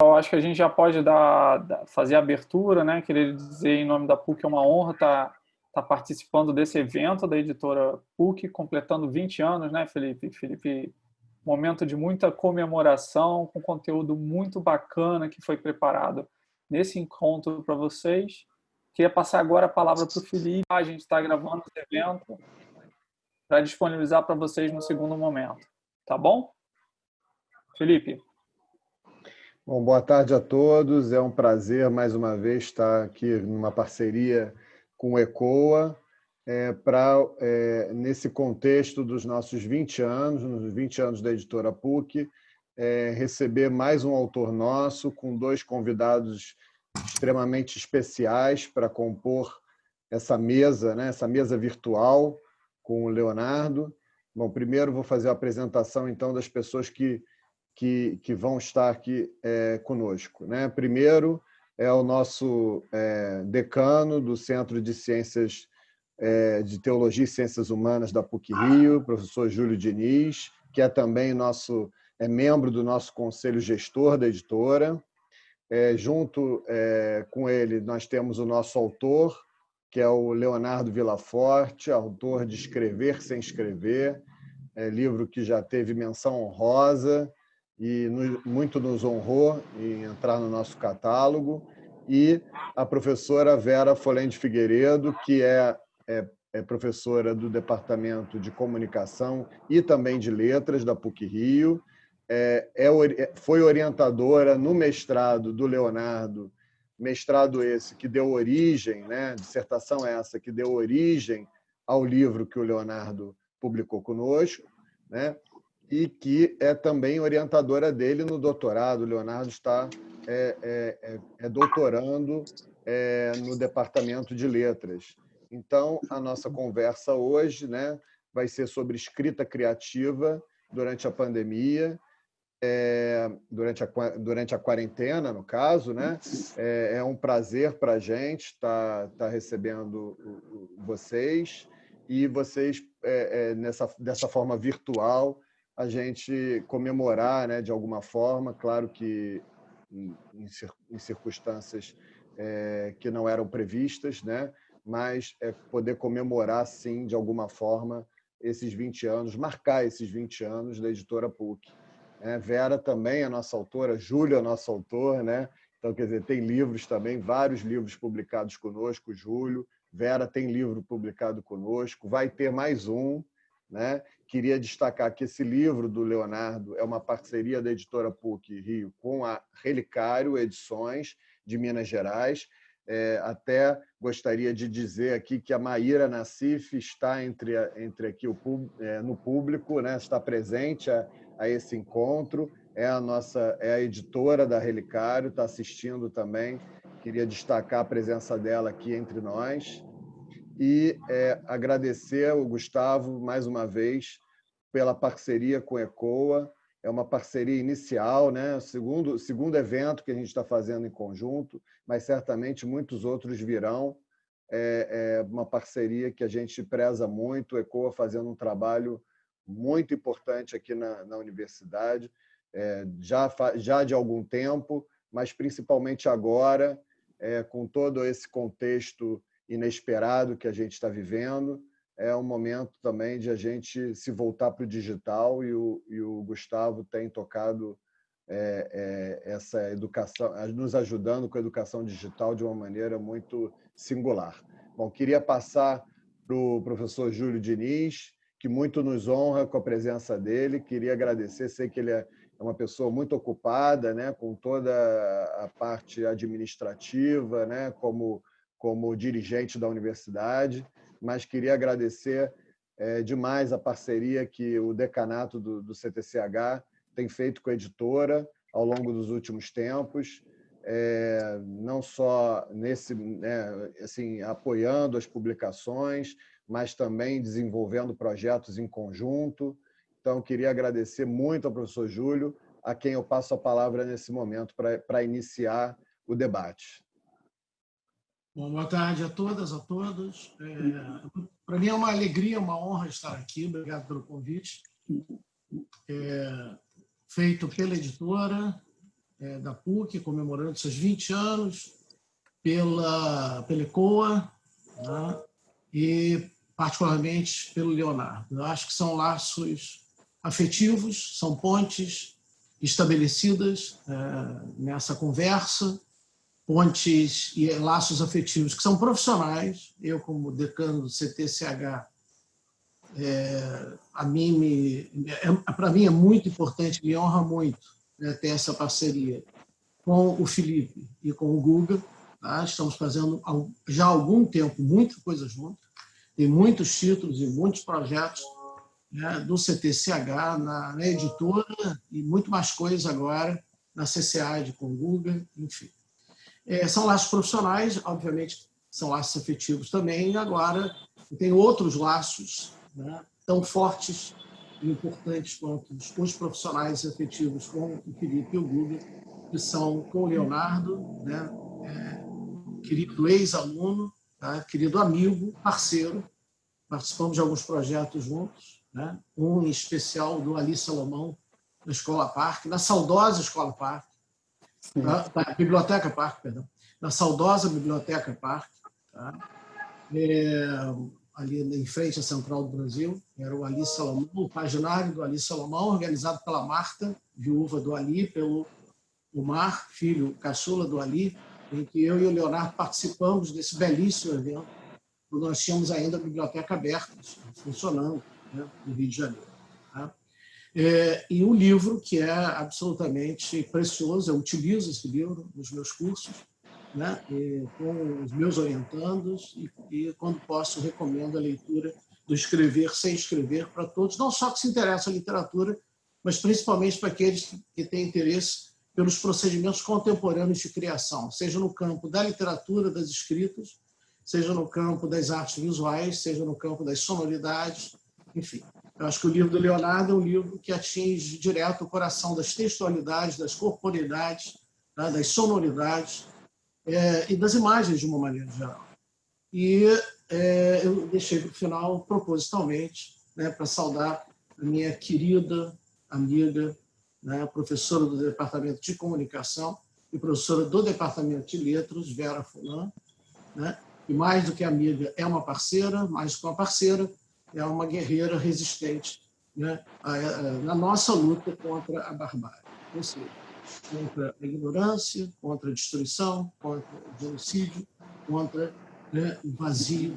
Eu acho que a gente já pode fazer a abertura, né? Queria dizer em nome da PUC, é uma honra estar participando desse evento da editora PUC, completando 20 anos, né, Felipe? Felipe, momento de muita comemoração, com conteúdo muito bacana que foi preparado nesse encontro para vocês. Queria passar agora a palavra para o Felipe. A gente está gravando esse evento para disponibilizar para vocês no segundo momento. Tá bom? Felipe. Bom, boa tarde a todos. É um prazer, mais uma vez, estar aqui numa parceria com o ECOA, nesse contexto dos nossos 20 anos, nos 20 anos da editora PUC, receber mais um autor nosso, com dois convidados extremamente especiais para compor essa mesa, né, essa mesa virtual com o Leonardo. Bom, primeiro vou fazer a apresentação, então, das pessoas que vão estar aqui conosco, né? Primeiro é o nosso decano do Centro de Ciências de Teologia e Ciências Humanas da PUC-Rio, professor Júlio Diniz, que é também membro do nosso conselho gestor da editora. Junto com ele, nós temos o nosso autor, que é o Leonardo Villaforte, autor de Escrever Sem Escrever, livro que já teve menção honrosa, e muito nos honrou em entrar no nosso catálogo, e a professora Vera Folém de Figueiredo, que é professora do Departamento de Comunicação e também de Letras da PUC-Rio, foi orientadora no mestrado do Leonardo, mestrado esse que deu origem, né, dissertação essa que deu origem ao livro que o Leonardo publicou conosco, né? E que é também orientadora dele no doutorado. O Leonardo está doutorando no Departamento de Letras. Então, a nossa conversa hoje, né, vai ser sobre escrita criativa durante a pandemia, durante a quarentena, no caso, né? É um prazer para a gente estar recebendo vocês, e vocês, dessa forma virtual, a gente comemorar, né, de alguma forma, claro que em circunstâncias que não eram previstas, né, mas poder comemorar, sim, de alguma forma, esses 20 anos, marcar esses 20 anos da editora PUC. Vera também é nossa autora, Júlio é nosso autor, né? Então, quer dizer, tem livros também, vários livros publicados conosco, Júlio. Vera tem livro publicado conosco, vai ter mais um, né? Queria destacar que esse livro do Leonardo é uma parceria da editora PUC-Rio com a Relicário Edições, de Minas Gerais. Até gostaria de dizer aqui que a Maíra Nassif está entre aqui no público, né? Está presente a esse encontro, é a editora da Relicário, está assistindo também. Queria destacar a presença dela aqui entre nós e agradecer ao Gustavo, mais uma vez, pela parceria com a ECOA. É uma parceria inicial, né? O segundo evento que a gente está fazendo em conjunto, mas certamente muitos outros virão. É uma parceria que a gente preza muito, a ECOA fazendo um trabalho muito importante aqui na universidade, já de algum tempo, mas principalmente agora, com todo esse contexto inesperado que a gente está vivendo. É um momento também de a gente se voltar para o digital, e o Gustavo tem tocado essa educação, nos ajudando com a educação digital de uma maneira muito singular. Bom, queria passar para o professor Júlio Diniz, que muito nos honra com a presença dele. Queria agradecer, sei que ele é uma pessoa muito ocupada, né, com toda a parte administrativa, né, como dirigente da universidade, mas queria agradecer demais a parceria que o decanato do CTCH tem feito com a editora ao longo dos últimos tempos, não só assim, apoiando as publicações, mas também desenvolvendo projetos em conjunto. Então, queria agradecer muito ao professor Júlio, a quem eu passo a palavra nesse momento para iniciar o debate. Bom, boa tarde a todas, a todos. Para mim é uma alegria, uma honra estar aqui. Obrigado pelo convite. Feito pela editora, da PUC, comemorando seus 20 anos, pela ECOA, né? E particularmente pelo Leonardo. Eu acho que são laços afetivos, são pontes estabelecidas nessa conversa, pontes e laços afetivos que são profissionais. Eu, como decano do CTCH, para mim é muito importante, me honra muito, né, ter essa parceria com o Felipe e com o Guga. Tá? Estamos fazendo já há algum tempo muita coisa junto, tem muitos títulos e muitos projetos, né, do CTCH na editora e muito mais coisas agora na CCAD com o Guga, enfim. São laços profissionais, obviamente são laços afetivos também, e agora tem outros laços, né, tão fortes e importantes quanto os profissionais afetivos com o Felipe e o Guga, que são com o Leonardo, né, querido ex-aluno, tá, querido amigo, parceiro. Participamos de alguns projetos juntos, né, um em especial do Ali Salomão, na Escola Parque, na saudosa Escola Parque, Biblioteca Parque, perdão, na saudosa Biblioteca Parque, tá? Ali em frente à Central do Brasil, era o Ali Salomão, o paginário do Ali Salomão, organizado pela Marta, viúva do Ali, pelo Omar, filho caçula do Ali, em que eu e o Leonardo participamos desse belíssimo evento, quando nós tínhamos ainda a biblioteca aberta, funcionando, né, no Rio de Janeiro. Tá? E um livro que é absolutamente precioso, eu utilizo esse livro nos meus cursos, né, com os meus orientandos, e quando posso, recomendo a leitura do Escrever Sem Escrever para todos, não só que se interessam à literatura, mas principalmente para aqueles que têm interesse pelos procedimentos contemporâneos de criação, seja no campo da literatura, das escritas, seja no campo das artes visuais, seja no campo das sonoridades, enfim. Eu acho que o livro do Leonardo é um livro que atinge direto o coração das textualidades, das corporeidades, tá, das sonoridades e das imagens de uma maneira geral. E eu deixei para o final, propositalmente, né, para saudar a minha querida amiga, né, professora do Departamento de Comunicação e professora do Departamento de Letras, Vera Fulan, né, e mais do que amiga, é uma parceira, mais do que uma parceira, é uma guerreira resistente, né, na nossa luta contra a barbárie, ou seja, contra a ignorância, contra a destruição, contra o genocídio, contra, né, o vazio.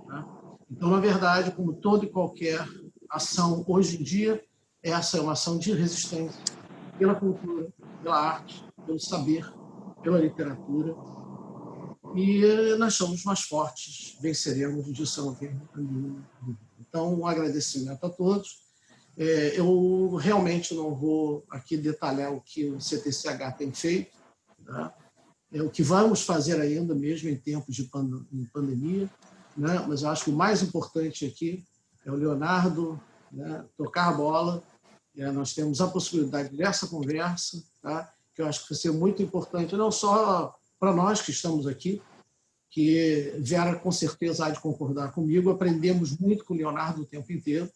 Tá? Então, na verdade, como toda e qualquer ação hoje em dia, essa é uma ação de resistência pela cultura, pela arte, pelo saber, pela literatura. E nós somos mais fortes, venceremos, disso eu não tenho a mínima dúvida. Então, um agradecimento a todos. Eu realmente não vou aqui detalhar o que o CTCH tem feito, tá? O que vamos fazer ainda, mesmo em tempos de pandemia, né? Mas eu acho que o mais importante aqui é o Leonardo, né, tocar a bola. Nós temos a possibilidade dessa conversa, tá? Que eu acho que vai ser muito importante, não só para nós que estamos aqui, que Vera com certeza há de concordar comigo, aprendemos muito com o Leonardo o tempo inteiro.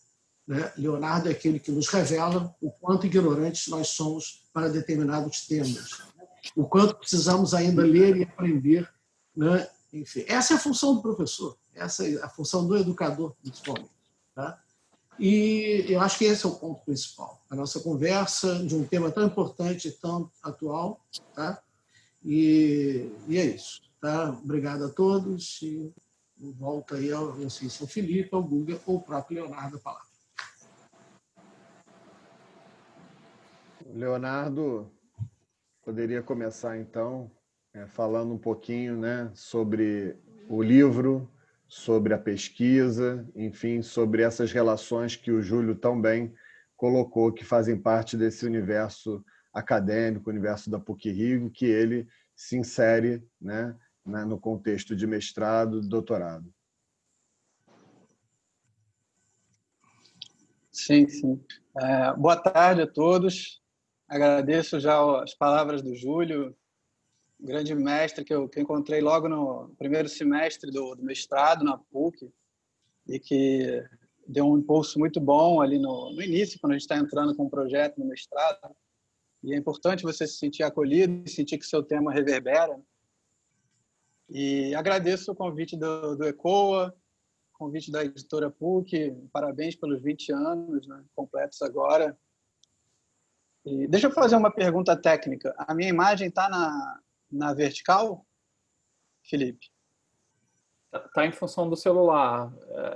Né? Leonardo é aquele que nos revela o quanto ignorantes nós somos para determinados temas, o quanto precisamos ainda ler e aprender. Né? Enfim, essa é a função do professor, essa é a função do educador, principalmente. Tá? E eu acho que esse é o ponto principal, a nossa conversa de um tema tão importante e tão atual. Tá? E é isso. Tá? Obrigado a todos e volto aí ao São Felipe, ao Guga ou o próprio Leonardo a palavra. Leonardo, poderia começar então falando um pouquinho, né, sobre o livro, sobre a pesquisa, enfim, sobre essas relações que o Júlio tão bem colocou, que fazem parte desse universo acadêmico, universo da PUC-Rio, que ele se insere, né, no contexto de mestrado e doutorado. Sim, sim. Boa tarde a todos. Agradeço já as palavras do Júlio, grande mestre que eu encontrei logo no primeiro semestre do mestrado na PUC e que deu um impulso muito bom ali no início, quando a gente está entrando com um projeto no mestrado. E é importante você se sentir acolhido, sentir que seu tema reverbera. E agradeço o convite do ECOA, o convite da editora PUC. Parabéns pelos 20 anos, né, completos agora. E deixa eu fazer uma pergunta técnica. A minha imagem está na vertical, Felipe? Tá em função do celular,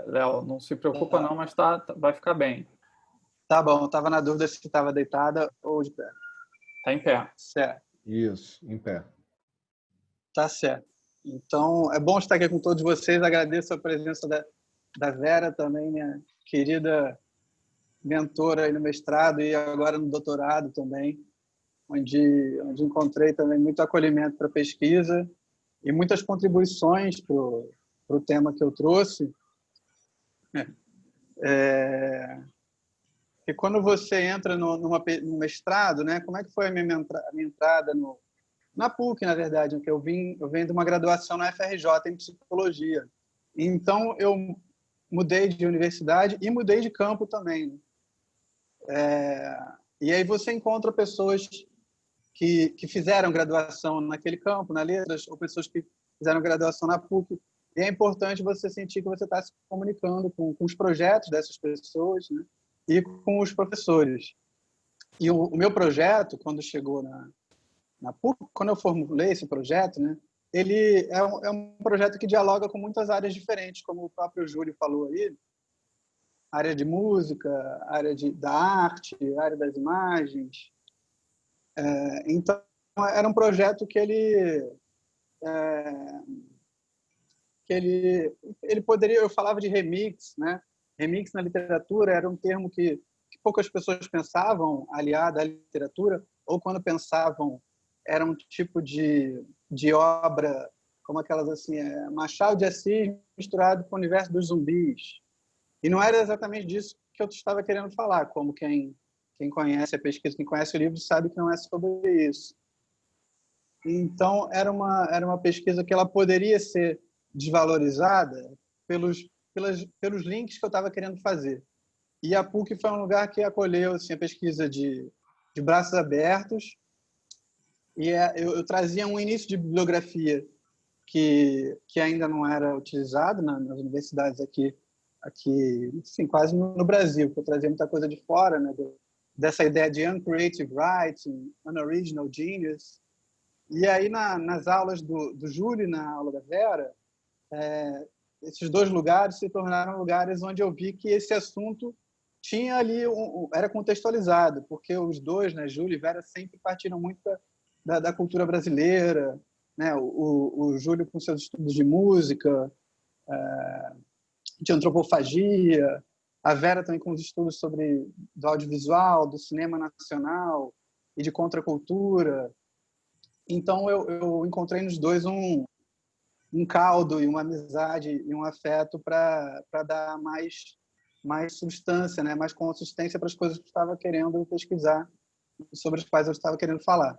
Léo. Não se preocupa não, mas vai ficar bem. Tá bom, estava na dúvida se estava deitada ou de pé. Tá em pé. Certo. Isso, em pé. Tá certo. Então, é bom estar aqui com todos vocês. Agradeço a presença da Vera também, minha querida mentora aí no mestrado e agora no doutorado também, onde encontrei também muito acolhimento para a pesquisa e muitas contribuições para o tema que eu trouxe. E quando você entra no mestrado, né, como é que foi a minha entrada na PUC, na verdade, que eu venho de uma graduação na FRJ em psicologia. Então, eu mudei de universidade e mudei de campo também. E aí você encontra pessoas que fizeram graduação naquele campo, na letras, ou pessoas que fizeram graduação na PUC. E é importante você sentir que você está se comunicando com os projetos dessas pessoas, né, e com os professores. E o meu projeto, quando chegou na PUC, quando eu formulei esse projeto, né, ele é um projeto que dialoga com muitas áreas diferentes, como o próprio Júlio falou aí, área de música, área da arte, área das imagens. Então, era um projeto que ele poderia... Eu falava de remix, né? Remix na literatura era um termo que poucas pessoas pensavam aliado à literatura, ou quando pensavam era um tipo de obra como aquelas assim, Machado de Assis misturado com o universo dos zumbis. E não era exatamente disso que eu estava querendo falar, como quem conhece a pesquisa, quem conhece o livro sabe que não é sobre isso. Então, era uma pesquisa que ela poderia ser desvalorizada pelos links que eu estava querendo fazer. E a PUC foi um lugar que acolheu assim, a pesquisa de braços abertos. E eu trazia um início de bibliografia que ainda não era utilizado nas universidades aqui sim, quase no Brasil, porque eu trazia muita coisa de fora, né, dessa ideia de uncreative writing, unoriginal genius. E aí, nas aulas do Júlio e na aula da Vera, esses dois lugares se tornaram lugares onde eu vi que esse assunto tinha ali, era contextualizado, porque os dois, né, Júlio e Vera, sempre partiram muito da cultura brasileira, né, o Júlio com seus estudos de música, de antropofagia, a Vera também com os estudos do audiovisual, do cinema nacional e de contracultura. Então, eu encontrei nos dois um caldo e uma amizade e um afeto para dar mais substância, né? Mais consistência para as coisas que eu estava querendo pesquisar e sobre as quais eu estava querendo falar.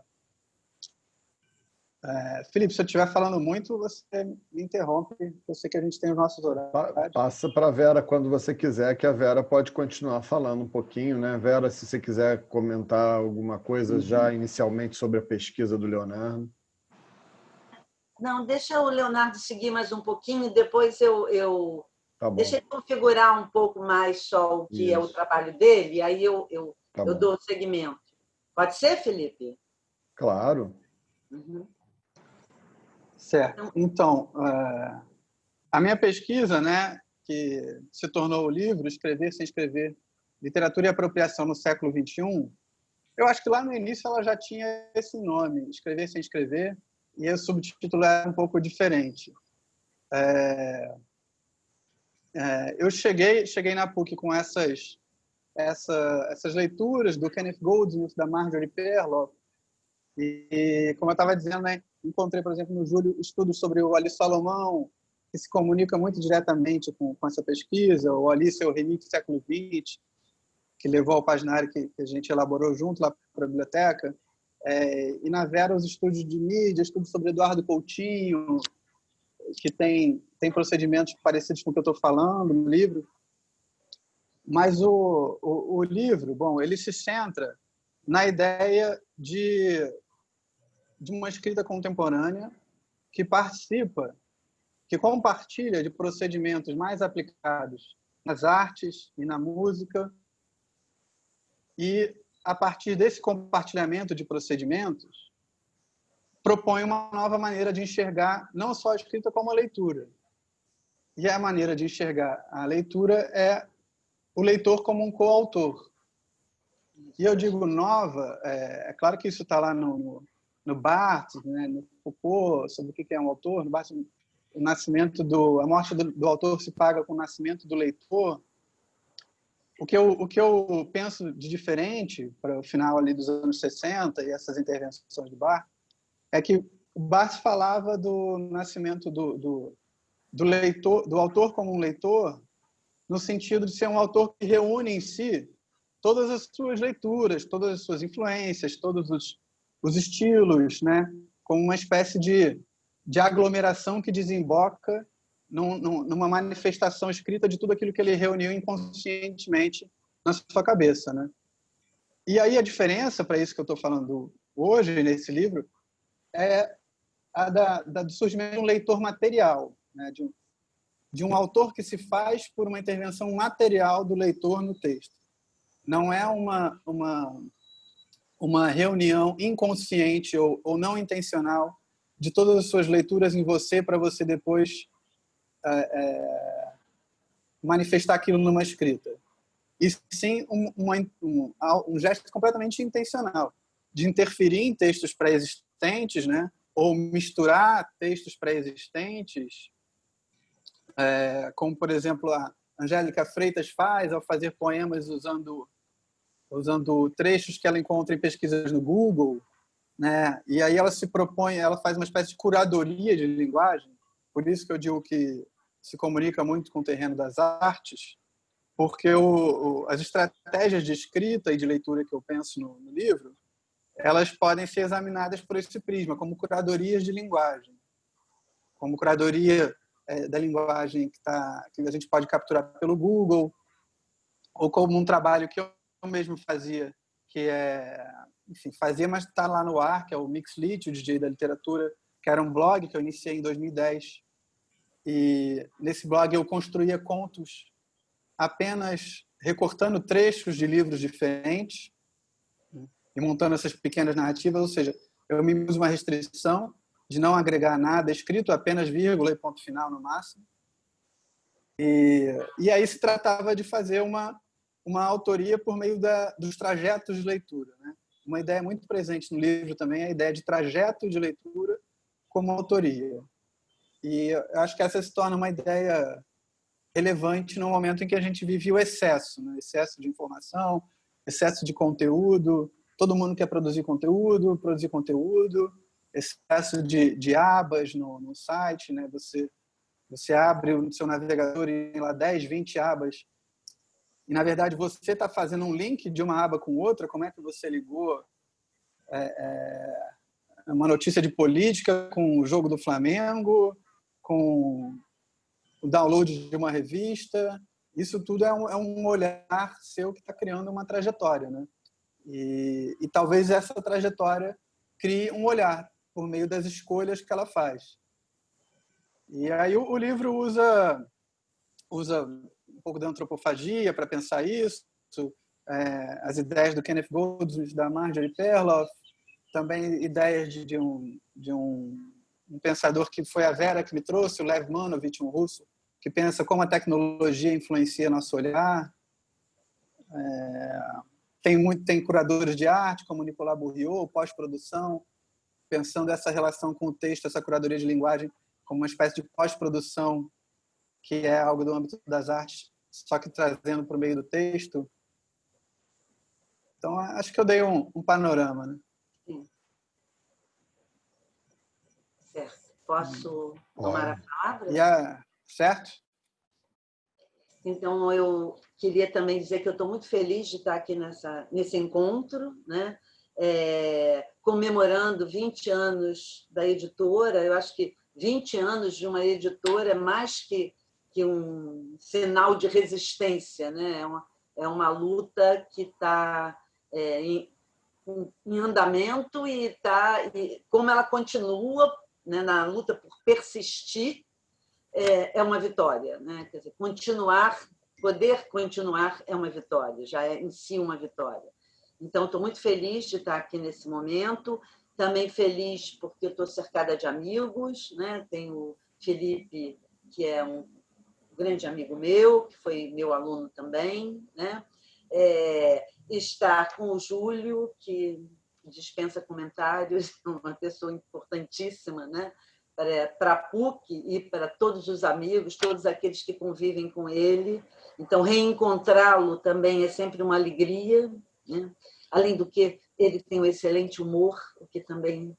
Felipe, se eu estiver falando muito, você me interrompe. Eu sei que a gente tem os nossos horários. Passa para a Vera quando você quiser, que a Vera pode continuar falando um pouquinho, né? Vera, se você quiser comentar alguma coisa já inicialmente sobre a pesquisa do Leonardo. Não, deixa o Leonardo seguir mais um pouquinho e depois Tá bom. deixa ele configurar um pouco mais só o que é o trabalho dele, e aí eu dou o segmento. Pode ser, Felipe? Claro. Uhum. Certo. Então, a minha pesquisa, né, que se tornou o livro Escrever Sem Escrever, Literatura e Apropriação no Século XXI, eu acho que lá no início ela já tinha esse nome, Escrever Sem Escrever, e o subtítulo era um pouco diferente. Eu cheguei na PUC com essas leituras do Kenneth Goldsmith, da Marjorie Perloff, e como eu estava dizendo, né, encontrei, por exemplo, no Júlio estudos sobre o Ali Salomão, que se comunica muito diretamente com essa pesquisa, o Ali, seu remix século XX, que levou ao paginário que a gente elaborou junto lá para a biblioteca, e na Vera os estudos de mídia, estudos sobre Eduardo Coutinho, que tem procedimentos parecidos com o que eu estou falando no livro. Mas o livro, bom, ele se centra na ideia de uma escrita contemporânea que participa, que compartilha de procedimentos mais aplicados nas artes e na música, e, a partir desse compartilhamento de procedimentos, propõe uma nova maneira de enxergar não só a escrita como a leitura. E a maneira de enxergar a leitura é o leitor como um coautor. E eu digo nova, é claro que isso está lá no Barthes, né, no Foucault, sobre o que é um autor, no Barthes, a morte do autor se paga com o nascimento do leitor. O que eu penso de diferente para o final ali dos anos 60 e essas intervenções do Barthes é que o Barthes falava do nascimento do leitor, do autor como um leitor, no sentido de ser um autor que reúne em si todas as suas leituras, todas as suas influências, todos os estilos, né? Como uma espécie de aglomeração que desemboca numa manifestação escrita de tudo aquilo que ele reuniu inconscientemente na sua cabeça, né? E aí a diferença, para isso que eu estou falando hoje, nesse livro, é a do surgimento de um leitor material, né? De um autor que se faz por uma intervenção material do leitor no texto. Não é uma reunião inconsciente ou não intencional de todas as suas leituras em você para você depois manifestar aquilo numa escrita. E sim um gesto completamente intencional de interferir em textos pré-existentes, né? Ou misturar textos pré-existentes, como, por exemplo, a Angélica Freitas faz ao fazer poemas usando trechos que ela encontra em pesquisas no Google, né? E aí ela se propõe, ela faz uma espécie de curadoria de linguagem, por isso que eu digo que se comunica muito com o terreno das artes, porque as estratégias de escrita e de leitura que eu penso no livro, elas podem ser examinadas por esse prisma, como curadorias de linguagem, como curadoria da linguagem que a gente pode capturar pelo Google, ou como um trabalho que eu mesmo fazia, que fazia, mas está lá no ar, que é o Mixlit, o DJ da literatura, que era um blog que eu iniciei em 2010. E nesse blog eu construía contos apenas recortando trechos de livros diferentes e montando essas pequenas narrativas, ou seja, eu me pus uma restrição de não agregar nada escrito, apenas vírgula e ponto final no máximo. E aí se tratava de fazer uma autoria por meio dos trajetos de leitura, né? Uma ideia muito presente no livro também é a ideia de trajeto de leitura como autoria. E eu acho que essa se torna uma ideia relevante no momento em que a gente vive o excesso, né? Excesso de informação, excesso de conteúdo, todo mundo quer produzir conteúdo, excesso de abas no site, né? Você abre o seu navegador e tem lá 10, 20 abas, e na verdade você está fazendo um link de uma aba com outra. Como é que você ligou uma notícia de política com o jogo do Flamengo, com o download de uma revista? Isso tudo é um olhar seu que está criando uma trajetória, né? E talvez essa trajetória crie um olhar por meio das escolhas que ela faz. E aí o livro usa um pouco da antropofagia para pensar isso, as ideias do Kenneth Goldsmith, da Marjorie Perloff, também ideias de um pensador que foi a Vera que me trouxe, o Lev Manovich, um russo, que pensa como a tecnologia influencia nosso olhar. Tem curadores de arte, como Nicolas Bourriot, pós-produção, pensando essa relação com o texto, essa curadoria de linguagem, como uma espécie de pós-produção, que é algo do âmbito das artes, só que trazendo para o meio do texto. Então, acho que eu dei um panorama, né? Sim. Certo. Posso tomar a palavra? Certo? Então, eu queria também dizer que eu estou muito feliz de estar aqui nesse encontro, né? Comemorando 20 anos da editora. Eu acho que 20 anos de uma editora é mais que um sinal de resistência, né? É uma luta que está em andamento e como ela continua, né, na luta por persistir, é uma vitória, né? Quer dizer, poder continuar é uma vitória, já é em si uma vitória. Então, estou muito feliz de estar aqui nesse momento, também feliz porque estou cercada de amigos, né? Tenho o Felipe, que é um grande amigo meu, que foi meu aluno também, né? Estar com o Júlio, que dispensa comentários, uma pessoa importantíssima, né? Para a PUC e para todos os amigos, todos aqueles que convivem com ele. Então, reencontrá-lo também é sempre uma alegria, né? Além do que, ele tem um excelente humor, o que também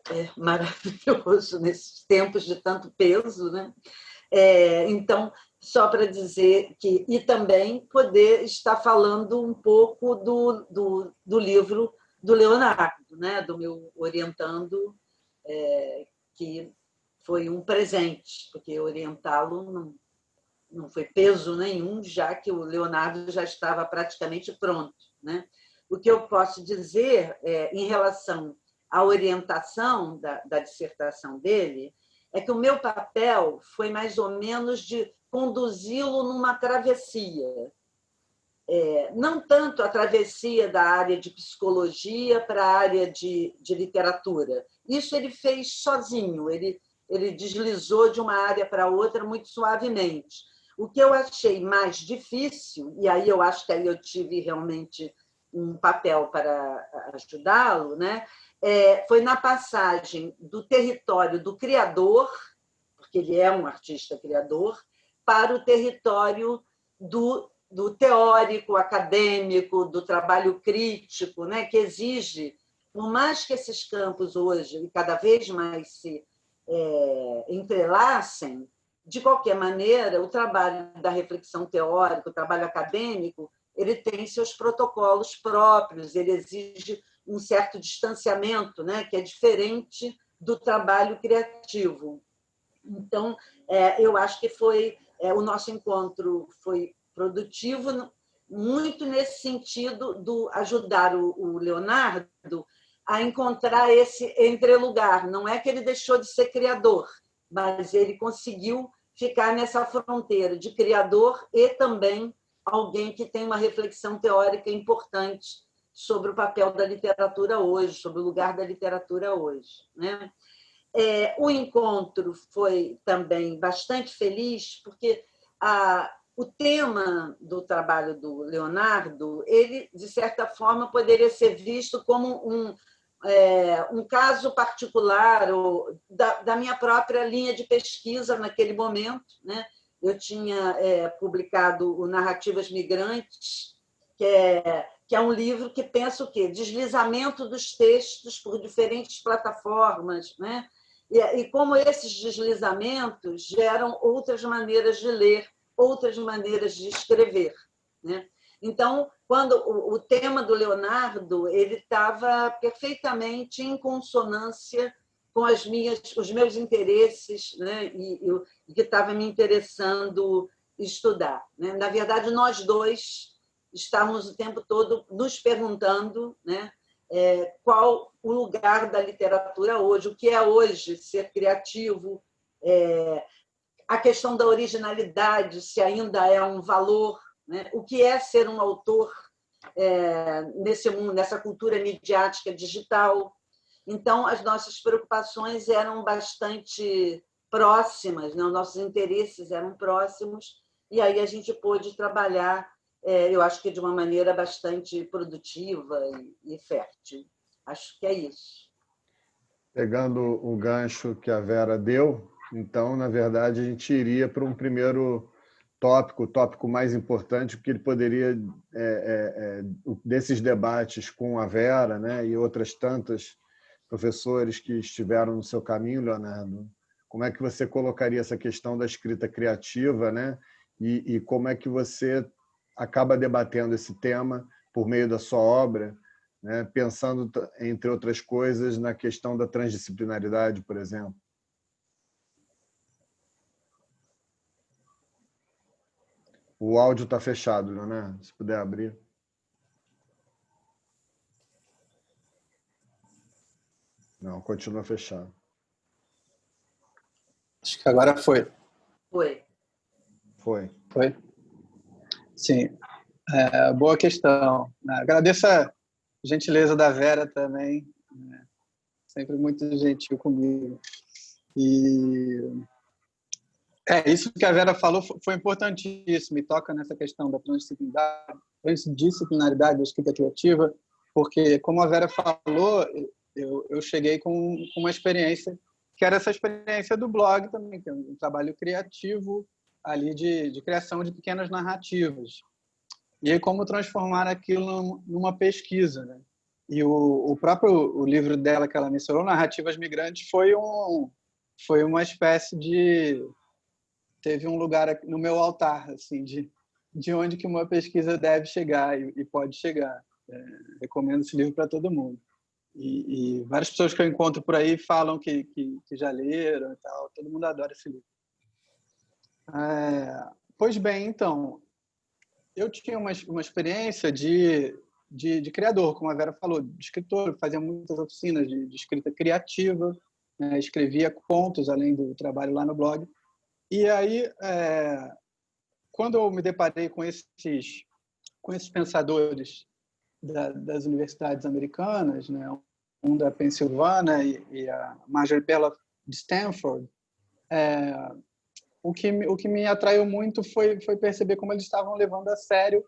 é maravilhoso nesses tempos de tanto peso, né? Então, só para dizer que... E também poder estar falando um pouco do livro do Leonardo, né? Do meu orientando, que foi um presente, porque orientá-lo não foi peso nenhum, já que o Leonardo já estava praticamente pronto, né? O que eu posso dizer em relação à orientação da dissertação dele é que o meu papel foi mais ou menos de conduzi-lo numa travessia. Não tanto a travessia da área de psicologia para a área de literatura. Isso ele fez sozinho, ele deslizou de uma área para outra muito suavemente. O que eu achei mais difícil, e aí eu acho que aí eu tive realmente um papel para ajudá-lo, né? Foi na passagem do território do criador, porque ele é um artista criador, para o território do teórico, acadêmico, do trabalho crítico, né? Que exige, por mais que esses campos hoje cada vez mais se entrelacem, de qualquer maneira, o trabalho da reflexão teórica, o trabalho acadêmico, ele tem seus protocolos próprios, ele exige um certo distanciamento, né? Que é diferente do trabalho criativo. Então, eu acho que o nosso encontro foi produtivo, muito nesse sentido do ajudar o Leonardo a encontrar esse entrelugar. Não é que ele deixou de ser criador, mas ele conseguiu ficar nessa fronteira de criador e também alguém que tem uma reflexão teórica importante sobre o papel da literatura hoje, sobre o lugar da literatura hoje, né? O encontro foi também bastante feliz, porque o tema do trabalho do Leonardo, ele, de certa forma, poderia ser visto como um caso particular da minha própria linha de pesquisa naquele momento, né? Eu tinha publicado o Narrativas Migrantes, que é um livro que pensa o quê? Deslizamento dos textos por diferentes plataformas, né? E como esses deslizamentos geram outras maneiras de ler, outras maneiras de escrever, né? Então, quando o tema do Leonardo ele estava perfeitamente em consonância com os meus interesses, né? E que estava me interessando estudar, né? Na verdade, nós dois estávamos o tempo todo nos perguntando, né? Qual o lugar da literatura hoje, o que é hoje ser criativo, a questão da originalidade, se ainda é um valor, né? O que é ser um autor nesse mundo, nessa cultura midiática digital. Então, as nossas preocupações eram bastante próximas, né? Os nossos interesses eram próximos, e aí a gente pôde trabalhar, eu acho que de uma maneira bastante produtiva e fértil. Acho que é isso. Pegando o gancho que a Vera deu, então, na verdade, a gente iria para um primeiro tópico, o tópico mais importante, porque ele poderia, desses debates com a Vera, né, e outras tantas professores que estiveram no seu caminho, Leonardo, como é que você colocaria essa questão da escrita criativa, né, e como é que você acaba debatendo esse tema por meio da sua obra, né, pensando, entre outras coisas, na questão da transdisciplinaridade, por exemplo? O áudio está fechado, Leonardo, se puder abrir. Não, continua fechado. Acho que agora foi. Foi. Foi. Foi? Sim. Boa questão. Agradeço a gentileza da Vera também. Sempre muito gentil comigo. E isso que a Vera falou foi importantíssimo. Me toca nessa questão da transdisciplinaridade da escrita criativa, porque, como a Vera falou, eu cheguei com uma experiência que era essa experiência do blog também, que é um trabalho criativo ali de criação de pequenas narrativas. E aí, como transformar aquilo numa pesquisa, né? E o próprio livro dela que ela mencionou, Narrativas Migrantes, foi uma espécie de... Teve um lugar no meu altar, assim, de onde que uma pesquisa deve chegar e pode chegar. Recomendo esse livro para todo mundo. E várias pessoas que eu encontro por aí falam que já leram e tal. Todo mundo adora esse livro. Pois bem, então, eu tinha uma experiência de criador, como a Vera falou, de escritor, fazia muitas oficinas de escrita criativa, né? Escrevia contos, além do trabalho lá no blog. E aí, quando eu me deparei com esses pensadores das universidades americanas, né? Um da Pensilvânia e a Marjorie Bella de Stanford, o que me atraiu muito foi perceber como eles estavam levando a sério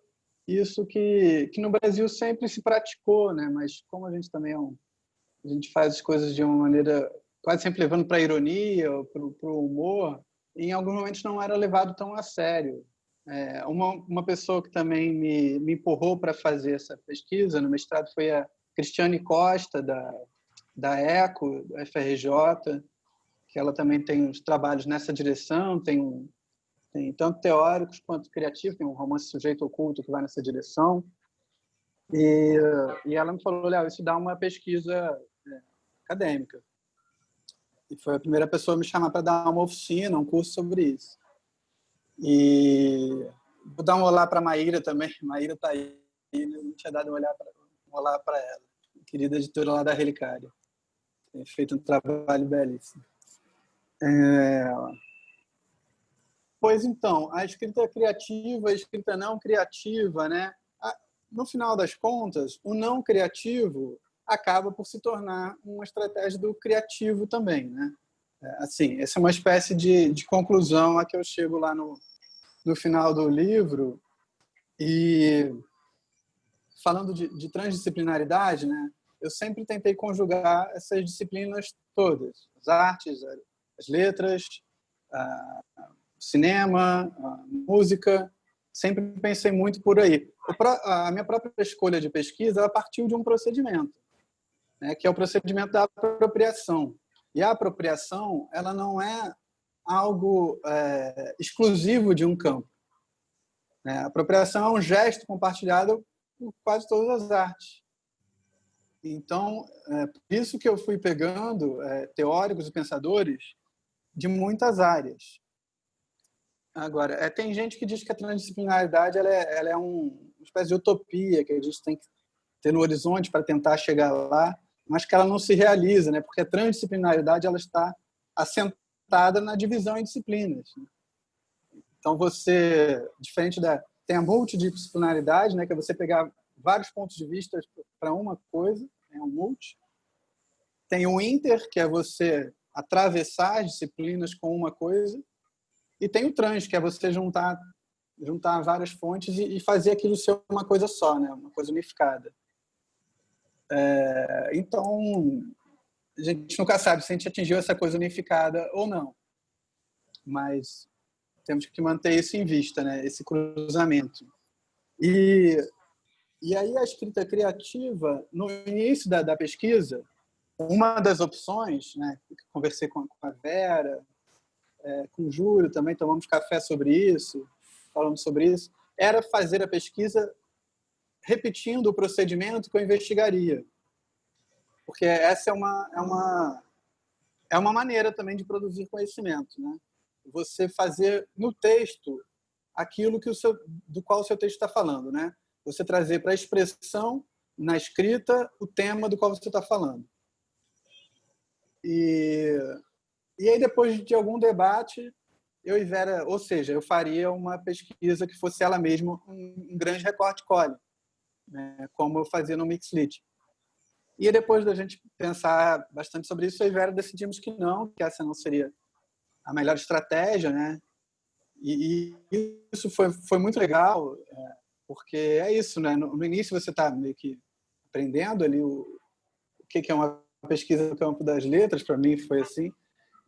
isso que no Brasil sempre se praticou, né? Mas como a gente também a gente faz as coisas de uma maneira quase sempre levando para a ironia ou para o humor, e em alguns momentos não era levado tão a sério. Uma pessoa que também me empurrou para fazer essa pesquisa no mestrado foi a Cristiane Costa, da ECO, da FRJ, que ela também tem uns trabalhos nessa direção, tem tanto teóricos quanto criativos, tem um romance Sujeito Oculto que vai nessa direção. E ela me falou, Léo, isso dá uma pesquisa acadêmica. E foi a primeira pessoa a me chamar para dar uma oficina, um curso sobre isso. E vou dar um olá para a Maíra também. Maíra está aí, não tinha dado um olá para ela. Querida editora lá da Relicária. Tem feito um trabalho belíssimo. Pois então, a escrita criativa, a escrita não criativa, né? No final das contas, o não criativo acaba por se tornar uma estratégia do criativo também, né? Assim, essa é uma espécie de conclusão a que eu chego lá no final do livro. E falando de transdisciplinaridade, né? Eu sempre tentei conjugar essas disciplinas todas, as artes, as letras, o cinema, a música. Sempre pensei muito por aí. A minha própria escolha de pesquisa ela partiu de um procedimento, né, que é o procedimento da apropriação. E a apropriação ela não é algo exclusivo de um campo. A apropriação é um gesto compartilhado por quase todas as artes. Então, por isso que eu fui pegando teóricos e pensadores de muitas áreas. Agora, tem gente que diz que a transdisciplinaridade ela é uma espécie de utopia que a gente tem que ter no horizonte para tentar chegar lá, mas que ela não se realiza, né? Porque a transdisciplinaridade ela está assentada na divisão em disciplinas. Então, diferente tem a multidisciplinaridade, né? Que é você pegar vários pontos de vista para uma coisa, um multi. Tem o inter, que é você atravessar as disciplinas com uma coisa. E tem o trans, que é você juntar várias fontes e fazer aquilo ser uma coisa só, né? Uma coisa unificada. Então, a gente nunca sabe se a gente atingiu essa coisa unificada ou não. Mas temos que manter isso em vista, né? Esse cruzamento. E aí a escrita criativa, no início da pesquisa, uma das opções, né? Conversei com a Vera, com o Júlio também, tomamos café sobre isso, falamos sobre isso, era fazer a pesquisa repetindo o procedimento que eu investigaria. Porque essa é uma maneira também de produzir conhecimento, né? Você fazer no texto aquilo do qual o seu texto está falando, né? Você trazer para a expressão, na escrita, o tema do qual você está falando. E aí, depois de algum debate, eu e Vera, ou seja, eu faria uma pesquisa que fosse ela mesma um grande recorte Colli, né, como eu fazia no Mixlit. E depois da gente pensar bastante sobre isso, eu e Vera decidimos que essa não seria a melhor estratégia, né? E isso foi muito legal, porque é isso, né? No início você está meio que aprendendo ali o que é uma pesquisa no campo das letras, para mim foi assim,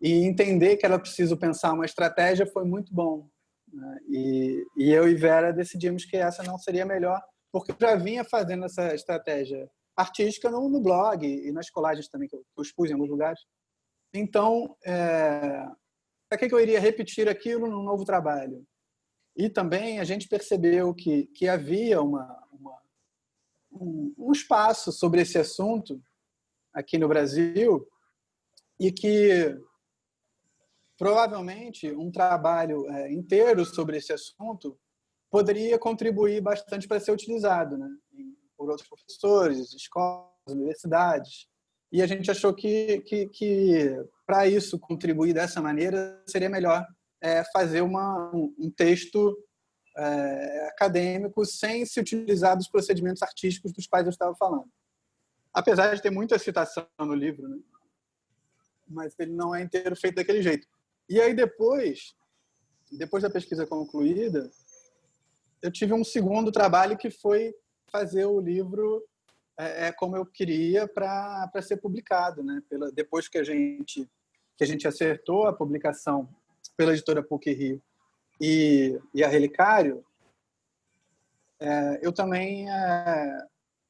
e entender que era preciso pensar uma estratégia foi muito bom, né? E eu e Vera decidimos que essa não seria a melhor, porque eu já vinha fazendo essa estratégia artística no blog e nas colagens também, que eu expus em alguns lugares. Então, para que eu iria repetir aquilo num novo trabalho? E também a gente percebeu que havia um espaço sobre esse assunto aqui no Brasil e que provavelmente um trabalho inteiro sobre esse assunto poderia contribuir bastante para ser utilizado, né, por outros professores, escolas, universidades. E a gente achou que para isso contribuir dessa maneira seria melhor fazer um texto acadêmico sem se utilizar dos procedimentos artísticos dos quais eu estava falando. Apesar de ter muita citação no livro, né? Mas ele não é inteiro feito daquele jeito. E aí depois da pesquisa concluída, eu tive um segundo trabalho que foi fazer o livro como eu queria para ser publicado, né? Depois que a gente acertou a publicação pela editora PUC-Rio e a Relicário, eu também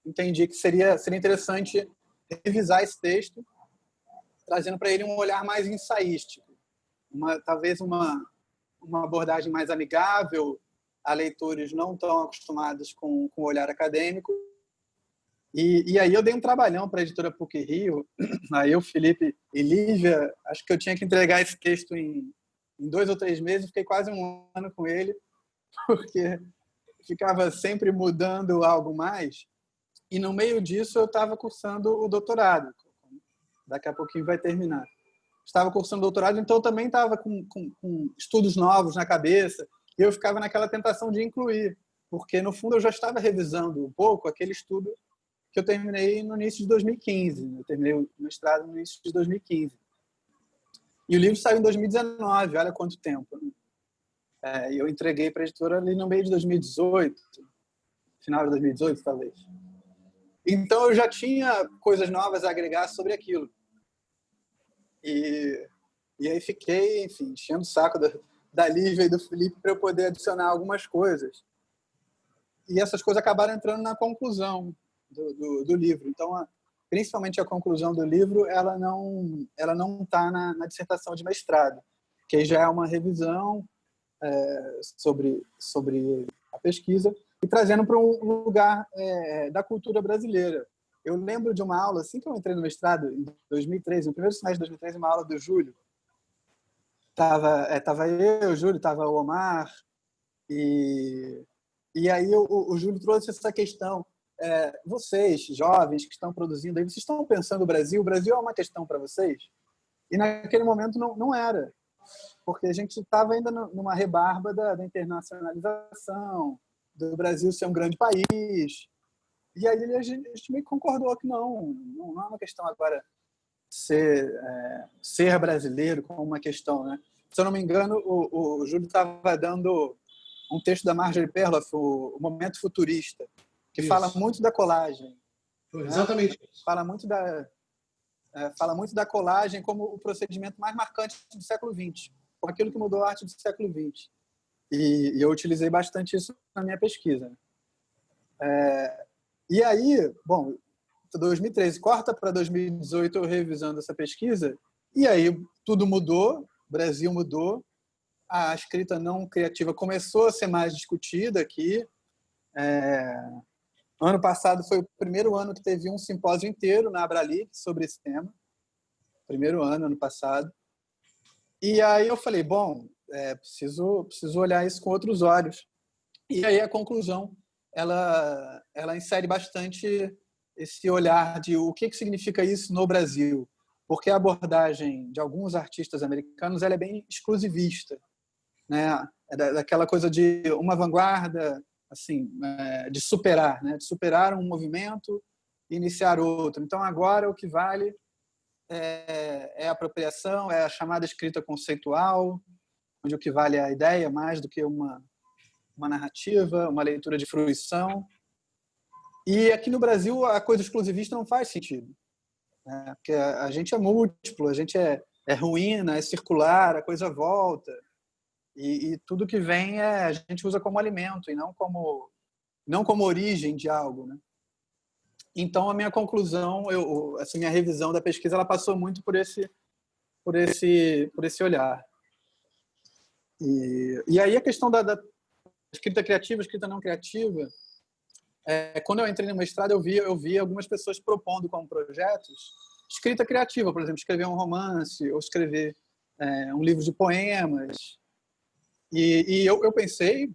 entendi que seria interessante revisar esse texto, trazendo para ele um olhar mais ensaístico, talvez uma abordagem mais amigável a leitores não tão acostumados com o olhar acadêmico. E aí eu dei um trabalhão para a editora PUC-Rio, aí eu, Felipe e Lívia, acho que eu tinha que entregar esse texto em 2 ou 3 meses, fiquei quase um ano com ele, porque ficava sempre mudando algo mais, e no meio disso eu estava cursando o doutorado, daqui a pouquinho vai terminar. Estava cursando o doutorado, então eu também estava com estudos novos na cabeça, e eu ficava naquela tentação de incluir, porque no fundo eu já estava revisando um pouco aquele estudo que eu terminei no início de 2015. Eu terminei o mestrado no início de 2015. E o livro saiu em 2019, olha quanto tempo. Né? Eu entreguei para a editora ali no meio de 2018, final de 2018, talvez. Então, eu já tinha coisas novas a agregar sobre aquilo. E aí fiquei, enfim, enchendo o saco da Lívia e do Felipe para eu poder adicionar algumas coisas. E essas coisas acabaram entrando na conclusão do livro. Então, principalmente a conclusão do livro, ela não está na dissertação de mestrado, que aí já é uma revisão sobre a pesquisa e trazendo para um lugar da cultura brasileira. Eu lembro de uma aula, assim que eu entrei no mestrado, em 2013, no primeiro semestre de 2013, uma aula do Júlio. Tava eu, o Júlio, tava o Omar, e aí o Júlio trouxe essa questão. Vocês, jovens que estão produzindo aí, vocês estão pensando o Brasil é uma questão para vocês? E naquele momento não era, porque a gente estava ainda numa rebarba da internacionalização, do Brasil ser um grande país. E aí a gente meio que concordou que não é uma questão agora ser brasileiro como uma questão, né? Se eu não me engano, o Júlio estava dando um texto da Marjorie Perloff, o Momento Futurista, que fala muito da colagem. Exatamente. Né? Fala muito da colagem como o procedimento mais marcante do século XX, com aquilo que mudou a arte do século XX. E eu utilizei bastante isso na minha pesquisa. E aí, bom, 2013 corta para 2018 eu revisando essa pesquisa, e aí tudo mudou, o Brasil mudou, a escrita não criativa começou a ser mais discutida aqui. Ano passado foi o primeiro ano que teve um simpósio inteiro na Abralic sobre esse tema. Primeiro ano passado. E aí eu falei, bom, preciso olhar isso com outros olhos. E aí a conclusão, ela insere bastante esse olhar de o que significa isso no Brasil. porque a abordagem de alguns artistas americanos ela é bem exclusivista, né? É daquela coisa de uma vanguarda, assim, de superar, né? De superar um movimento e iniciar outro. Então, agora o que vale é a apropriação, é a chamada escrita conceitual, onde o que vale é a ideia mais do que uma narrativa, uma leitura de fruição. E aqui no Brasil a coisa exclusivista não faz sentido, né? Porque a gente é múltiplo, a gente é ruína, é circular, a coisa volta. E tudo que vem a gente usa como alimento e não como origem de algo, né? Então a minha conclusão, essa minha revisão da pesquisa, ela passou muito por esse olhar. E aí a questão da escrita criativa, escrita não criativa, quando eu entrei no mestrado eu vi algumas pessoas propondo como projetos escrita criativa, por exemplo, escrever um romance ou escrever um livro de poemas. E eu pensei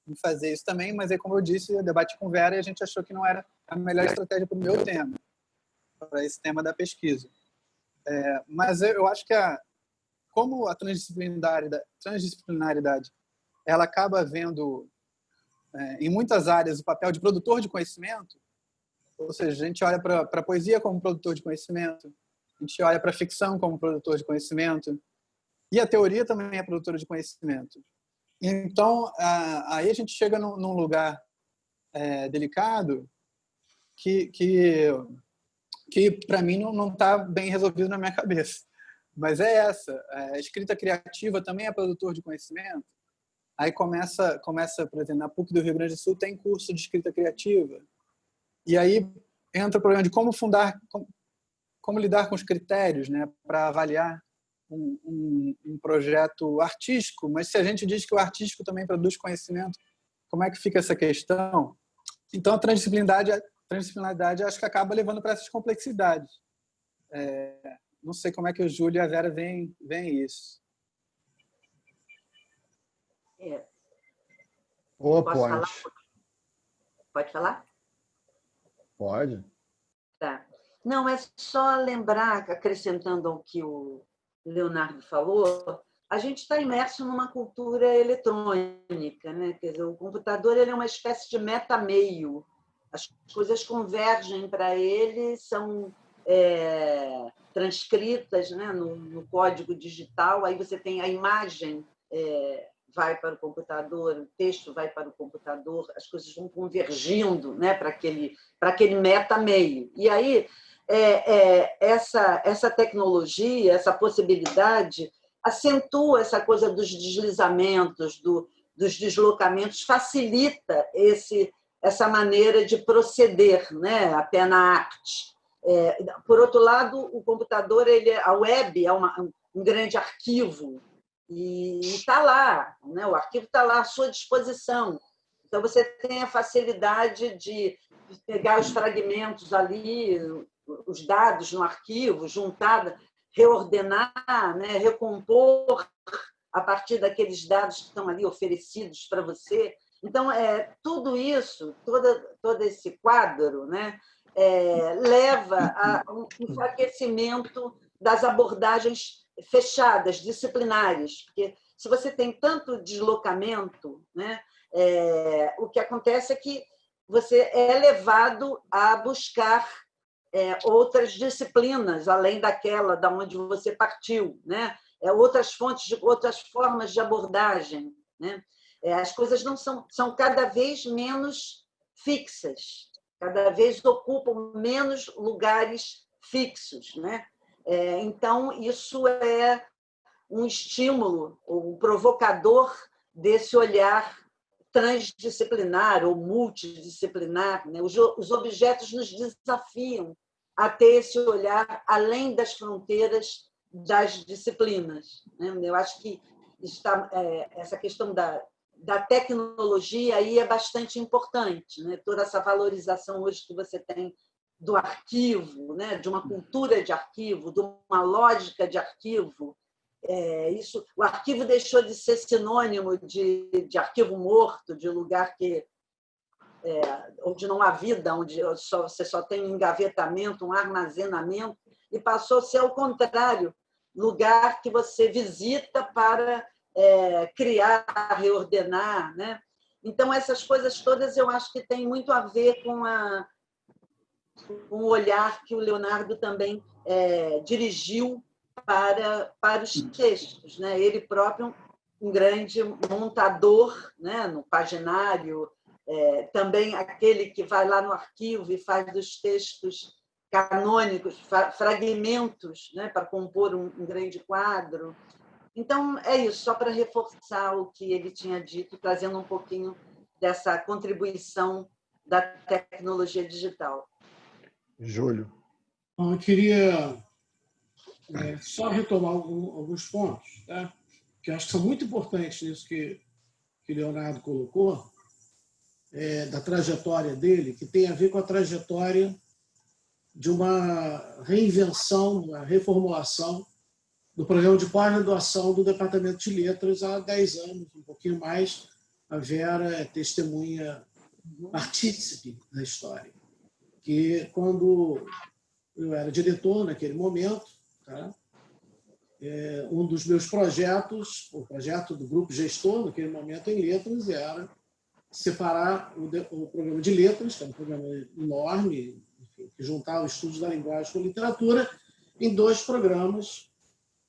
em fazer isso também, mas aí, como eu disse, eu debati com Vera e a gente achou que não era a melhor estratégia para o meu tema, para esse tema da pesquisa. Mas eu acho que como a transdisciplinaridade ela acaba vendo em muitas áreas o papel de produtor de conhecimento, ou seja, a gente olha para a poesia como produtor de conhecimento, a gente olha para a ficção como produtor de conhecimento, e a teoria também é produtora de conhecimento. Então, aí a gente chega num lugar delicado que para mim não está bem resolvido na minha cabeça. Mas a escrita criativa também é produtor de conhecimento. Aí começa, por exemplo, na PUC do Rio Grande do Sul tem curso de escrita criativa. E aí entra o problema de como lidar com os critérios, né, para avaliar um projeto artístico, mas se a gente diz que o artístico também produz conhecimento, como é que fica essa questão? Então, a transdisciplinaridade acho que acaba levando para essas complexidades. Não sei como é que o Júlio e a Vera veem isso. Posso falar? Pode falar? Pode. Tá. Não, é só lembrar, acrescentando ao que o Leonardo falou, a gente está imerso numa cultura eletrônica, né? Quer dizer, o computador ele é uma espécie de meta-meio. As coisas convergem para ele, são transcritas, né, no código digital. Aí você tem a imagem vai para o computador, o texto vai para o computador, as coisas vão convergindo, né, para aquele meta-meio. E aí essa tecnologia, essa possibilidade acentua essa coisa dos deslizamentos, dos deslocamentos, facilita essa maneira de proceder, né, a pé na arte. Por outro lado, o computador, a web é um grande arquivo e está lá, né, o arquivo está lá à sua disposição. Então, você tem a facilidade de pegar os fragmentos ali, os dados no arquivo, juntar, reordenar, né, recompor a partir daqueles dados que estão ali oferecidos para você. Então, tudo isso, todo esse quadro, né, leva a um enfraquecimento das abordagens fechadas, disciplinares, porque se você tem tanto deslocamento, né, o que acontece é que você é levado a buscar outras disciplinas, além daquela da onde você partiu, né? Outras fontes, outras formas de abordagem, né? As coisas não são cada vez menos fixas, cada vez ocupam menos lugares fixos, né? Então, isso é um estímulo, um provocador desse olhar transdisciplinar ou multidisciplinar, né? Os objetos nos desafiam a ter esse olhar além das fronteiras das disciplinas, né? Eu acho que essa questão da tecnologia aí é bastante importante, né? Toda essa valorização hoje que você tem do arquivo, né? De uma cultura de arquivo, de uma lógica de arquivo. O arquivo deixou de ser sinônimo de arquivo morto, de lugar onde não há vida, onde você só tem um engavetamento, um armazenamento, e passou a ser, ao contrário, lugar que você visita para criar, reordenar, né? Então, essas coisas todas eu acho que têm muito a ver com o olhar que o Leonardo também dirigiu para os textos, né? Ele próprio, um grande montador, né? No paginário, também aquele que vai lá no arquivo e faz dos textos canônicos fragmentos, né? Para compor um grande quadro. Então, é isso, só para reforçar o que ele tinha dito, trazendo um pouquinho dessa contribuição da tecnologia digital. Júlio. Bom, eu queria só retomar alguns pontos, tá? Que eu acho que são muito importantes nisso que o Leonardo colocou, da trajetória dele, que tem a ver com a trajetória de uma reinvenção, uma reformulação do programa de pós-graduação do Departamento de Letras há 10 anos, um pouquinho mais. A Vera é testemunha partícipe da história. Que quando eu era diretor naquele momento, tá? Um dos meus projetos, o projeto do grupo gestor naquele momento em letras, era separar o programa de letras, que é um programa enorme, enfim, que juntava estudos da linguagem com literatura, em 2 programas.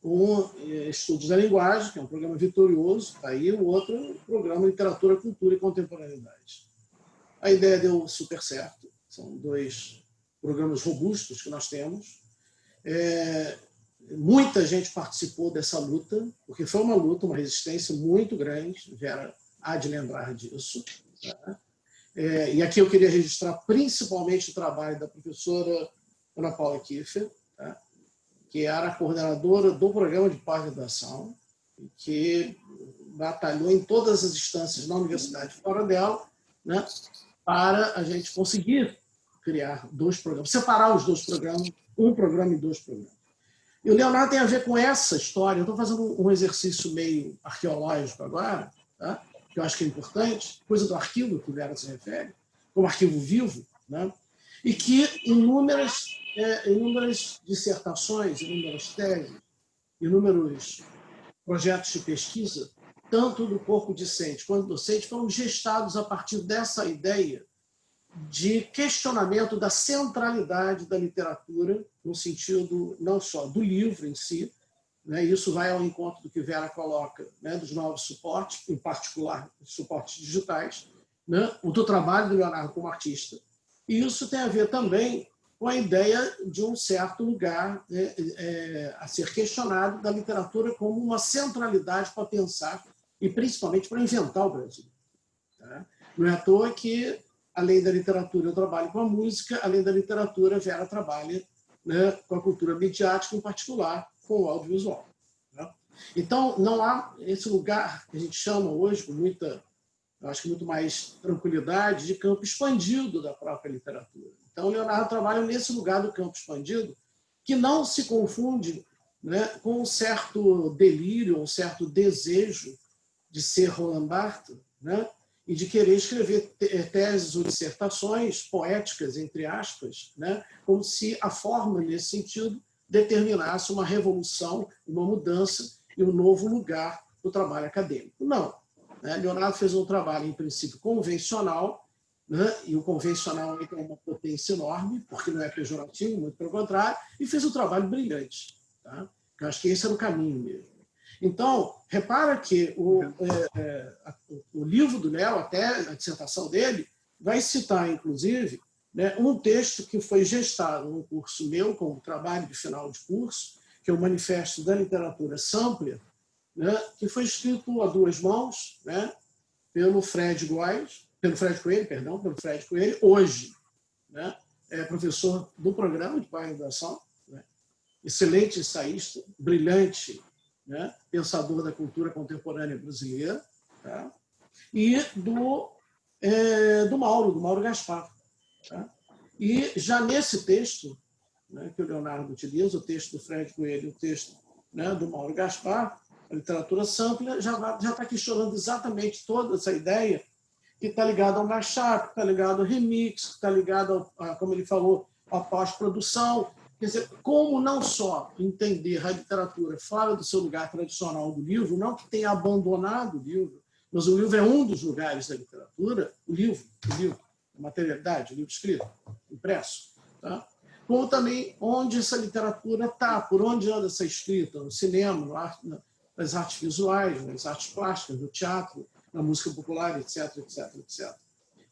Um, Estudos da Linguagem, que é um programa vitorioso, tá aí, o outro, Programa Literatura, Cultura e Contemporaneidade. A ideia deu super certo, são 2 programas robustos que nós temos. Muita gente participou dessa luta, porque foi uma luta, uma resistência muito grande, Vera há de lembrar disso. Tá? E aqui eu queria registrar principalmente o trabalho da professora Ana Paula Kiefer, tá? Que era a coordenadora do programa de pós-graduação, que batalhou em todas as instâncias na universidade fora dela, né, para a gente conseguir criar 2 programas, separar os 2 programas, um programa em 2 programas. E o Leonardo tem a ver com essa história. Eu estou fazendo um exercício meio arqueológico agora, tá, que eu acho que é importante, coisa do arquivo que o Vera se refere, como arquivo vivo, né, e que inúmeras dissertações, inúmeras teses, inúmeros projetos de pesquisa, tanto do corpo discente quanto docente, foram gestados a partir dessa ideia de questionamento da centralidade da literatura, no sentido não só do livro em si, né, isso vai ao encontro do que Vera coloca, né, dos novos suportes, em particular suportes digitais, né, o do trabalho do Leonardo como artista. E isso tem a ver também com a ideia de um certo lugar a ser questionado da literatura como uma centralidade para pensar e principalmente para inventar o Brasil. Tá? Não é à toa que, além da literatura, eu trabalho com a música, além da literatura, a Vera trabalha, né, com a cultura midiática, em particular com o audiovisual. Tá? Então, não há esse lugar que a gente chama hoje, com muita, eu acho que muito mais tranquilidade, de campo expandido da própria literatura. Então, o Leonardo trabalha nesse lugar do campo expandido, que não se confunde, né, com um certo delírio, um certo desejo de ser Roland Barthes, né, e de querer escrever teses ou dissertações poéticas, entre aspas, né, como se a forma, nesse sentido, determinasse uma revolução, uma mudança e um novo lugar do trabalho acadêmico. Não. Né? Leonardo fez um trabalho, em princípio, convencional, né? E o convencional tem uma potência enorme, porque não é pejorativo, muito pelo contrário, e fez um trabalho brilhante. Tá? Eu acho que esse era o caminho mesmo. Então, repara que o livro do Léo, até a dissertação dele, vai citar, inclusive, né, um texto que foi gestado num curso meu, como trabalho de final de curso, que é o Manifesto da Literatura Sampler, né, que foi escrito a 2 mãos, né, pelo Fred Coelho, hoje, né, é professor do programa de pós-graduação, né, excelente ensaísta, brilhante, né, pensador da cultura contemporânea brasileira, tá, e do Mauro Gaspar. Tá? E já nesse texto, né, que o Leonardo utiliza, o texto do Fred Coelho e o texto, né, do Mauro Gaspar, a literatura sampler já está questionando exatamente toda essa ideia que está ligada ao mashup, que está ligado ao remix, que está ligado, como ele falou, à pós-produção, Quer dizer, como não só entender a literatura fora do seu lugar tradicional do livro, não que tenha abandonado o livro, mas o livro é um dos lugares da literatura, o livro, a materialidade, o livro escrito, impresso, tá? Como também onde essa literatura está, por onde anda essa escrita, no cinema, nas artes visuais, nas artes plásticas, no teatro, na música popular, etc, etc, etc.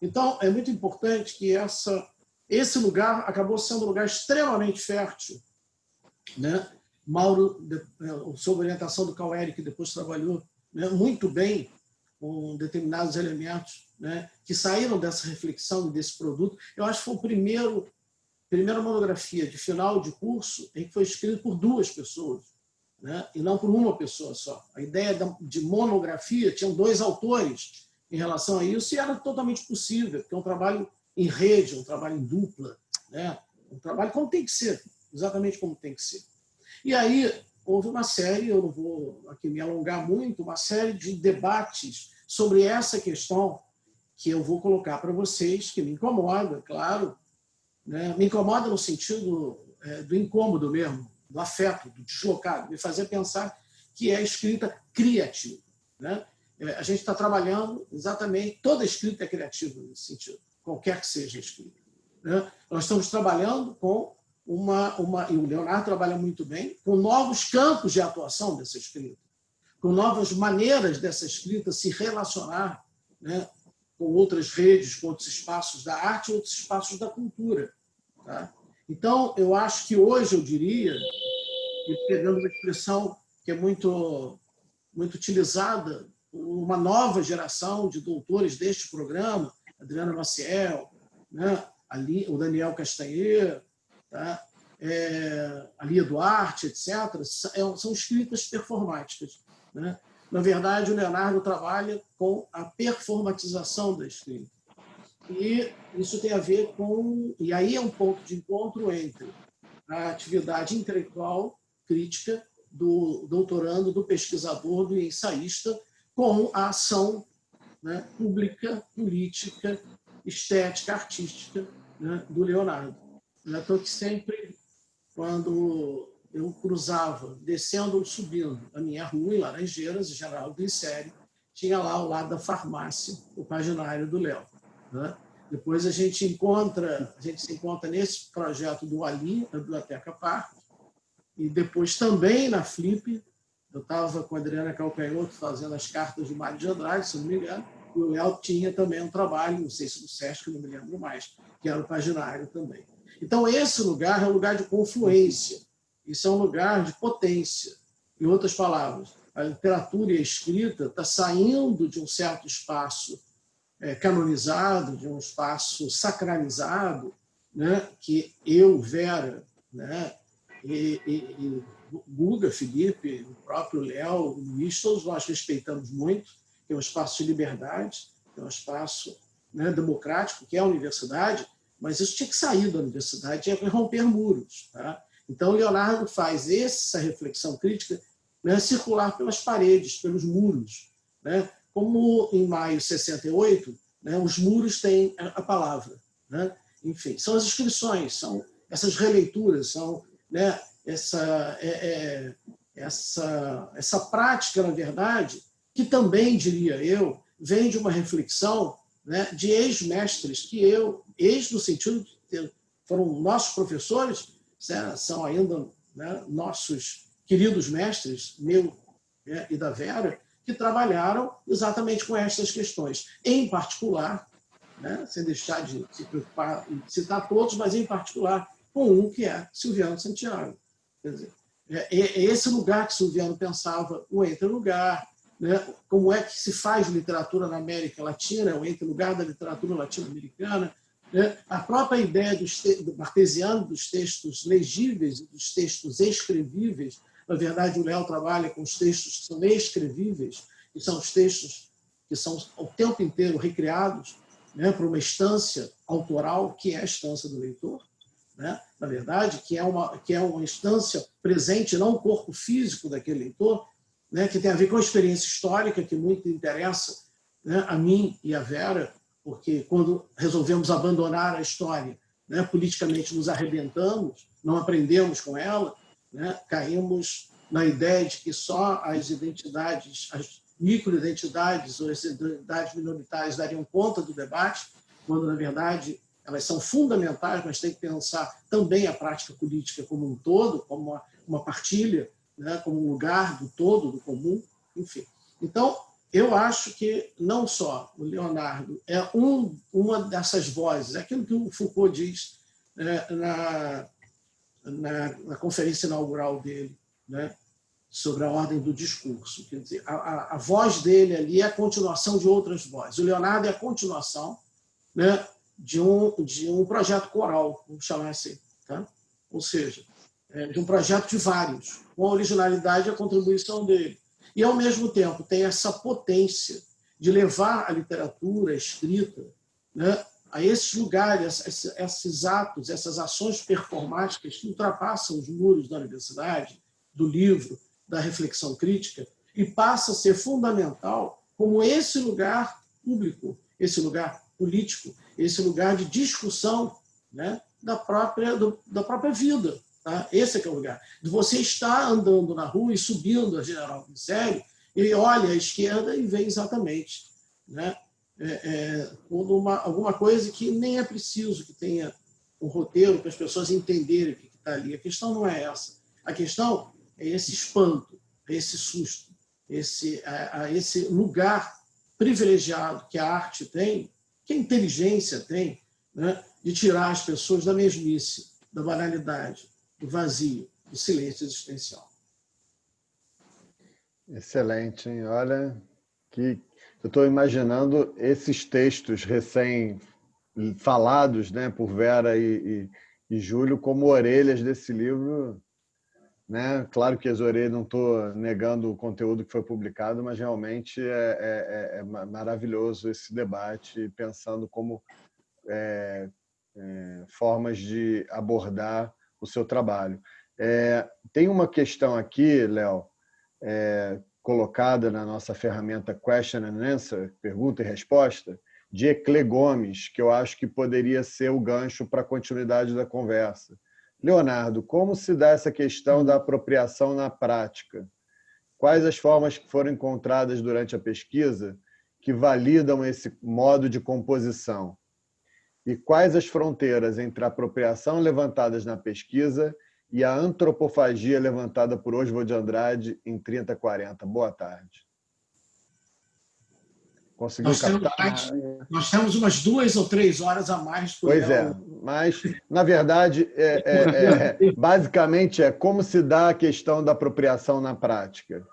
Então, é muito importante que esse lugar acabou sendo um lugar extremamente fértil, né? Mauro, sob orientação do Caueri, que depois trabalhou, né, muito bem com determinados elementos, né, que saíram dessa reflexão, desse produto. Eu acho que foi a primeira monografia de final de curso em que foi escrito por 2 pessoas, né, e não por uma pessoa só. A ideia de monografia, tinham 2 autores em relação a isso, e era totalmente possível, porque é um trabalho em rede, um trabalho em dupla, né, um trabalho como tem que ser, exatamente como tem que ser. E aí houve uma série, eu não vou aqui me alongar muito, uma série de debates sobre essa questão que eu vou colocar para vocês, que me incomoda, claro, né? Me incomoda no sentido do incômodo mesmo, do afeto, do deslocado, me fazer pensar que é a escrita criativa, né? A gente está trabalhando exatamente, toda escrita é criativa nesse sentido, qualquer que seja a escrita, né? Nós estamos trabalhando com e o Leonardo trabalha muito bem, com novos campos de atuação dessa escrita, com novas maneiras dessa escrita se relacionar, né, com outras redes, com outros espaços da arte e outros espaços da cultura. Tá? Então, eu acho que hoje, eu diria, e pegando uma expressão que é muito, muito utilizada por uma nova geração de doutores deste programa, Adriana Maciel, né, o Daniel Castanheira, tá? A Lia Duarte, etc., são escritas performáticas, né? Na verdade, o Leonardo trabalha com a performatização da escrita. E isso tem a ver com... E aí é um ponto de encontro entre a atividade intelectual crítica do doutorando, do pesquisador, do ensaísta, com a ação, né, pública, política, estética, artística, né, do Leonardo. Então, que sempre, quando eu cruzava, descendo ou subindo a minha rua, em Laranjeiras, General Glicério, tinha lá ao lado da farmácia o paginário do Léo, né? Depois a gente se encontra nesse projeto do Ali, da Biblioteca Parque, e depois também na Flip, eu estava com a Adriana Calcanhoto fazendo as cartas do Mário de Andrade, se não me engano, e o Léo tinha também um trabalho, não sei se do Sesc, não me lembro mais, que era o paginário também. Então, esse lugar é um lugar de confluência, isso é um lugar de potência. Em outras palavras, a literatura e a escrita está saindo de um certo espaço canonizado, de um espaço sacralizado, né, que eu, Vera, né, e Guga, Felipe, o próprio Léo, o Luiz, todos nós respeitamos muito, que é um espaço de liberdade, que é um espaço, né, democrático, que é a universidade, mas isso tinha que sair da universidade, tinha que romper muros. Tá? Então, o Leonardo faz essa reflexão crítica, né, circular pelas paredes, pelos muros, né? Como em maio de 68, né, os muros têm a palavra. Né? Enfim, são as inscrições, são essas releituras, são, né, essa prática, na verdade, que também, diria eu, vem de uma reflexão, né, de ex-mestres, que ex no sentido de foram nossos professores, né, são ainda, né, nossos queridos mestres, meu, né, e da Vera, que trabalharam exatamente com estas questões. Em particular, né, sem deixar de se preocupar em citar todos, mas em particular com um que é Silviano Santiago. Quer dizer, é esse lugar que Silviano pensava, o entre-lugar, né, como é que se faz literatura na América Latina, o entre-lugar da literatura latino-americana, né, a própria ideia do Martesiano dos textos legíveis e dos textos escrevíveis. Na verdade, o Léo trabalha com os textos que são escrevíveis, que são os textos que são o tempo inteiro recriados, né, para uma instância autoral, que é a instância do leitor, né, na verdade, que é uma instância presente, não o corpo físico daquele leitor, né, que tem a ver com a experiência histórica, que muito interessa, né, a mim e a Vera, porque quando resolvemos abandonar a história, né, politicamente nos arrebentamos, não aprendemos com ela, né, caímos na ideia de que só as identidades, as microidentidades ou as identidades minoritárias dariam conta do debate, quando, na verdade, elas são fundamentais, mas tem que pensar também a prática política como um todo, como uma partilha, né, como um lugar do todo, do comum, enfim. Então, eu acho que não só o Leonardo é uma dessas vozes, é aquilo que o Foucault diz, né, na conferência inaugural dele, né, sobre a ordem do discurso. Quer dizer, a voz dele ali é a continuação de outras vozes. O Leonardo é a continuação, né, de um projeto coral, vamos chamar assim. Tá? Ou seja, de um projeto de vários, com a originalidade e a contribuição dele. E, ao mesmo tempo, tem essa potência de levar a literatura, a escrita, né, a esses lugares, esses atos, essas ações performáticas que ultrapassam os muros da universidade, do livro, da reflexão crítica, e passa a ser fundamental como esse lugar público, esse lugar político, esse lugar de discussão, né, da própria vida. Tá? Esse é que é o lugar. De você estar andando na rua e subindo a General Glicério e olha à esquerda e vê exatamente, né, alguma coisa que nem é preciso que tenha um roteiro para as pessoas entenderem o que está ali. A questão não é essa. A questão é esse espanto, esse susto, esse lugar privilegiado que a arte tem, que a inteligência tem, né, de tirar as pessoas da mesmice, da banalidade, do vazio, do silêncio existencial. Excelente, hein? Olha, que eu estou imaginando esses textos recém-falados, né, por Vera e Júlio como orelhas desse livro. Né? Claro que as orelhas, não estou negando o conteúdo que foi publicado, mas realmente é maravilhoso esse debate, pensando como formas de abordar o seu trabalho. Tem uma questão aqui, Léo, colocada na nossa ferramenta Question and Answer, pergunta e resposta, de Eclé Gomes, que eu acho que poderia ser o gancho para a continuidade da conversa. Leonardo, como se dá essa questão da apropriação na prática? Quais as formas que foram encontradas durante a pesquisa que validam esse modo de composição? E quais as fronteiras entre a apropriação levantadas na pesquisa e a antropofagia levantada por Oswald de Andrade em 3040? Boa tarde. Conseguiu captar? Nós temos umas 2 ou 3 horas a mais. Pois mas, na verdade, basicamente como se dá a questão da apropriação na prática.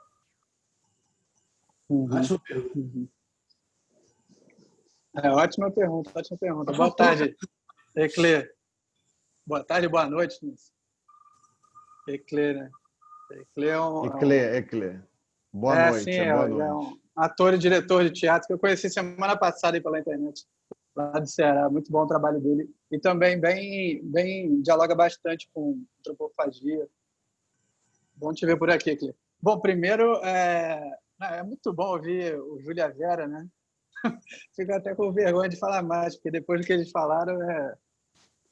Ótima pergunta, ótima pergunta. Boa tarde, Eclé. Boa tarde, boa noite. Eclé, né? Eclé. Boa noite. Sim, boa noite. É um ator e diretor de teatro que eu conheci semana passada aí pela internet, lá do Ceará. Muito bom o trabalho dele. E também bem dialoga bastante com antropofagia. Bom te ver por aqui, Eclé. Bom, primeiro, é muito bom ouvir o Júlio e a Vera, né? Fico até com vergonha de falar mais, porque depois do que eles falaram,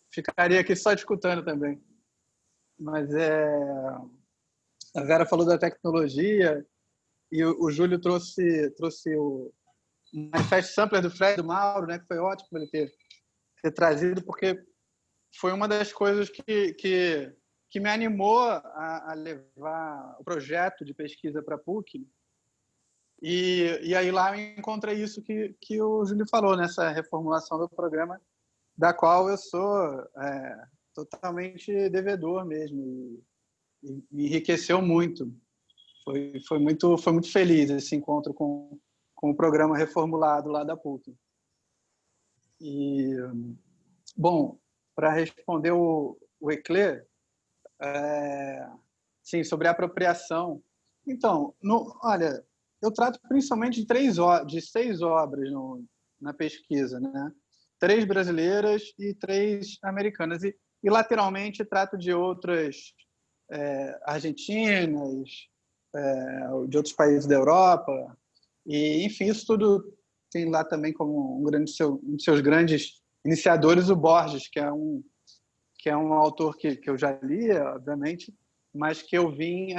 ficaria aqui só escutando também. Mas a Vera falou da tecnologia e o Júlio trouxe o Manifesto Sampler do Fred do Mauro, né, que foi ótimo ele ter trazido, porque foi uma das coisas que me animou a levar o projeto de pesquisa para a PUC. E aí lá eu encontrei isso que o Júlio falou, nessa reformulação do programa, da qual eu sou totalmente devedor mesmo. E me enriqueceu muito. Foi muito feliz esse encontro com o programa reformulado lá da PUC. E, bom, para responder o Eclé, sim, sobre a apropriação. Então, olha, eu trato principalmente de 6 obras na pesquisa, né? 3 brasileiras e 3 americanas. E lateralmente trato de outras argentinas, de outros países da Europa. E, enfim, isso tudo tem lá também como um de seus grandes iniciadores o Borges, que é um que é um autor que eu já li, obviamente, mas que eu vim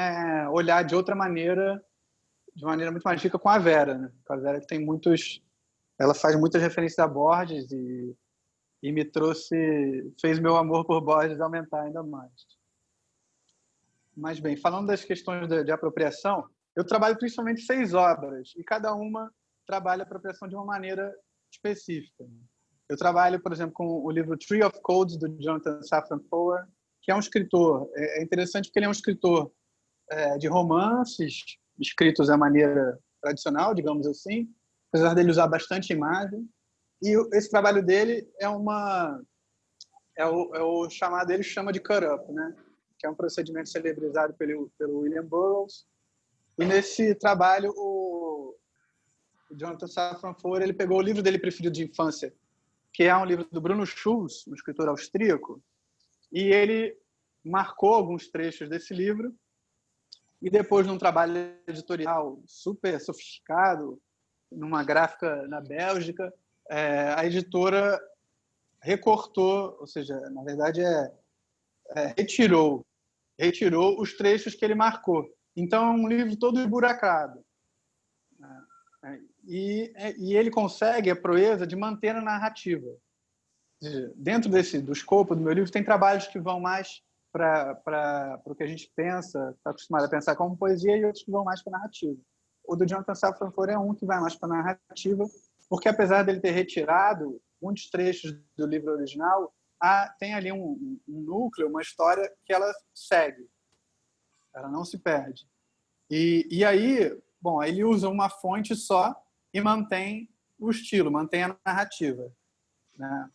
olhar de outra maneira, de maneira muito mais rica com a Vera, né? Com a Vera que tem ela faz muitas referências a Borges e me fez meu amor por Borges aumentar ainda mais. Mas bem, falando das questões de apropriação, eu trabalho principalmente 6 obras e cada uma trabalha a apropriação de uma maneira específica. Eu trabalho, por exemplo, com o livro Tree of Codes, do Jonathan Safran Foer, que é um escritor. É interessante porque ele é um escritor de romances, escritos da maneira tradicional, digamos assim, apesar dele usar bastante imagem. E esse trabalho dele o chamado, ele chama de cut-up, né? Que é um procedimento celebrizado pelo William Burroughs. E nesse trabalho, o Jonathan Safran Foer, ele pegou o livro dele preferido de infância, que é um livro do Bruno Schulz, um escritor austríaco, e ele marcou alguns trechos desse livro, e depois, num trabalho editorial super sofisticado, numa gráfica na Bélgica, a editora recortou, ou seja, na verdade, retirou os trechos que ele marcou. Então, é um livro todo esburacado. E ele consegue a proeza de manter a narrativa. Dentro do escopo do meu livro, tem trabalhos que vão mais para o que a gente pensa, está acostumado a pensar como poesia, e outros que vão mais para a narrativa. O do Jonathan Safran Foer é um que vai mais para a narrativa, porque apesar dele ter retirado muitos trechos do livro original, tem ali um núcleo, uma história que ela segue. Ela não se perde. E aí, bom, ele usa uma fonte só e mantém o estilo, mantém a narrativa, né?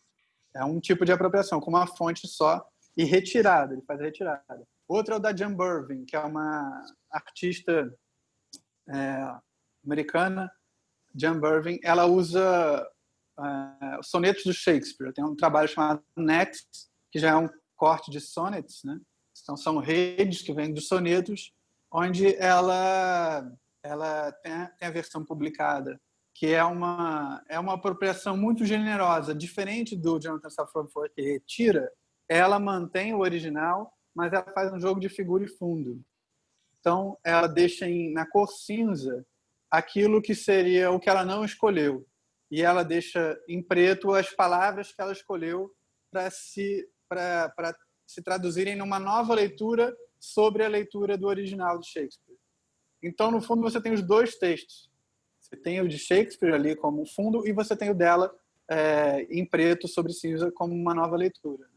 É um tipo de apropriação, com uma fonte só e retirada, ele faz a retirada. Outro é o da Jan Burvin, que é uma artista americana. Jan Burvin, ela usa os sonetos do Shakespeare. Tem um trabalho chamado Next, que já é um corte de sonnets, né? Então, são redes que vêm dos sonetos, onde ela tem a versão publicada, que é uma apropriação muito generosa, diferente do Jonathan Safran Foer, que retira. Ela mantém o original, mas ela faz um jogo de figura e fundo. Então, ela deixa na cor cinza aquilo que seria o que ela não escolheu. E ela deixa em preto as palavras que ela escolheu para se traduzirem numa nova leitura sobre a leitura do original de Shakespeare. Então, no fundo, você tem os 2 textos. Você tem o de Shakespeare ali como fundo e você tem o dela em preto sobre cinza como uma nova leitura.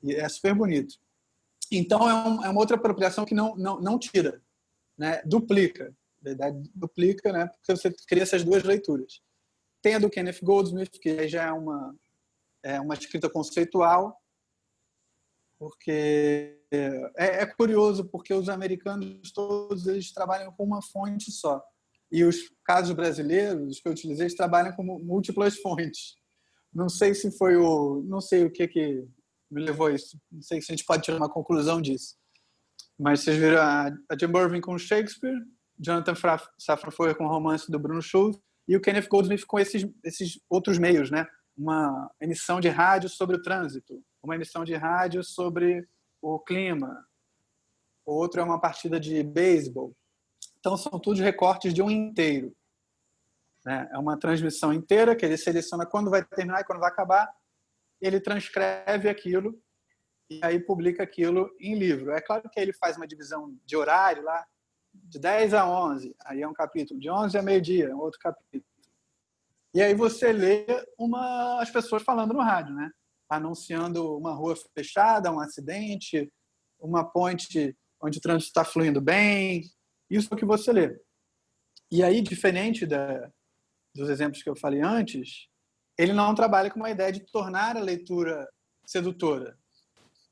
E é super bonito. Então, é uma outra apropriação que não tira, né? Duplica. Na verdade, duplica, né? Porque você cria essas 2 leituras. Tem a do Kenneth Goldsmith, que já é uma escrita conceitual, porque é curioso, porque os americanos todos eles trabalham com uma fonte só. E os casos brasileiros que eu utilizei, eles trabalham com múltiplas fontes. Não sei se foi não sei o que me levou a isso. Não sei se a gente pode tirar uma conclusão disso. Mas vocês viram a Jan Burvin com Shakespeare, Jonathan Safran Foer com o romance do Bruno Schulz, e o Kenneth Goldsmith com esses outros meios, né? Uma emissão de rádio sobre o trânsito, uma emissão de rádio sobre o clima, outro é uma partida de beisebol. Então, são todos recortes de um inteiro, né? É uma transmissão inteira que ele seleciona quando vai terminar e quando vai acabar, ele transcreve aquilo e aí publica aquilo em livro. É claro que ele faz uma divisão de horário lá, de 10 a 11, aí é um capítulo, de 11 a meio-dia, é um outro capítulo. E aí você lê as pessoas falando no rádio, né? Anunciando uma rua fechada, um acidente, uma ponte onde o trânsito está fluindo bem. Isso é o que você lê. E aí, diferente dos exemplos que eu falei antes, ele não trabalha com uma ideia de tornar a leitura sedutora.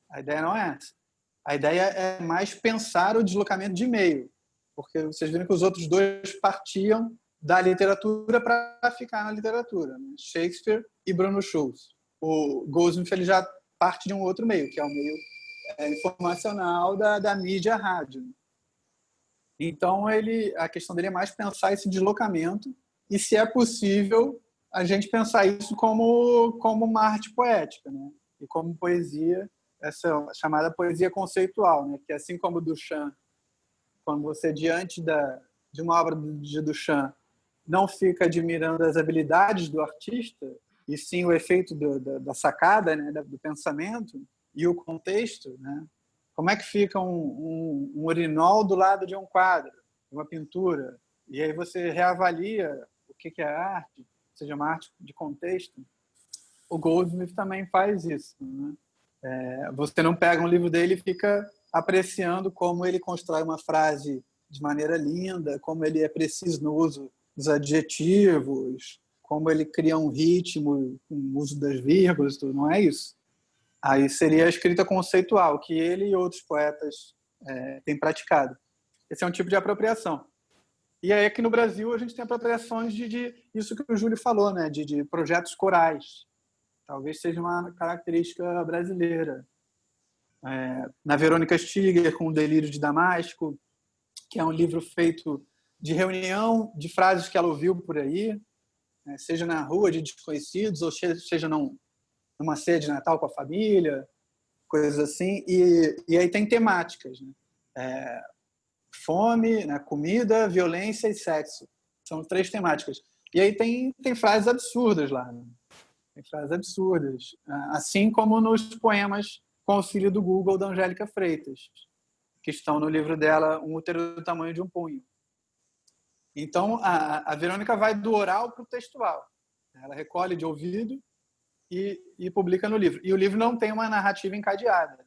A ideia não é essa. A ideia é mais pensar o deslocamento de meio, porque vocês viram que os outros 2 partiam da literatura para ficar na literatura, né? Shakespeare e Bruno Schulz. O Goldsmith ele já parte de um outro meio, que é o meio informacional da mídia rádio. Então, a questão dele é mais pensar esse deslocamento e, se é possível, a gente pensar isso como uma arte poética, né? e como poesia, essa chamada poesia conceitual, né? Que assim como Duchamp, quando você diante de uma obra de Duchamp não fica admirando as habilidades do artista, e sim o efeito da sacada, né? Do pensamento e o contexto, né? Como é que fica um urinol do lado de um quadro, uma pintura? E aí você reavalia o que é arte, seja uma arte de contexto. O Goldsmith também faz isso, né? Você não pega um livro dele e fica apreciando como ele constrói uma frase de maneira linda, como ele é preciso no uso dos adjetivos, como ele cria um ritmo com o uso das vírgulas, tudo. Não é isso. Aí seria a escrita conceitual, que ele e outros poetas têm praticado. Esse é um tipo de apropriação. E aí aqui no Brasil a gente tem apropriações de isso que o Júlio falou, né? de projetos corais. Talvez seja uma característica brasileira. Na Verônica Stiger, com O Delírio de Damasco, que é um livro feito de reunião de frases que ela ouviu por aí, né? Seja na rua de desconhecidos, ou seja numa ceia de Natal com a família, coisas assim. E aí tem temáticas, né? Fome, né? Comida, violência e sexo. São 3 temáticas. E aí tem frases absurdas lá, né? Tem frases absurdas. Assim como nos poemas com auxílio do Google da Angélica Freitas, que estão no livro dela, Um Útero do Tamanho de um Punho. Então, a Verônica vai do oral para o textual. Ela recolhe de ouvido e publica no livro. E o livro não tem uma narrativa encadeada,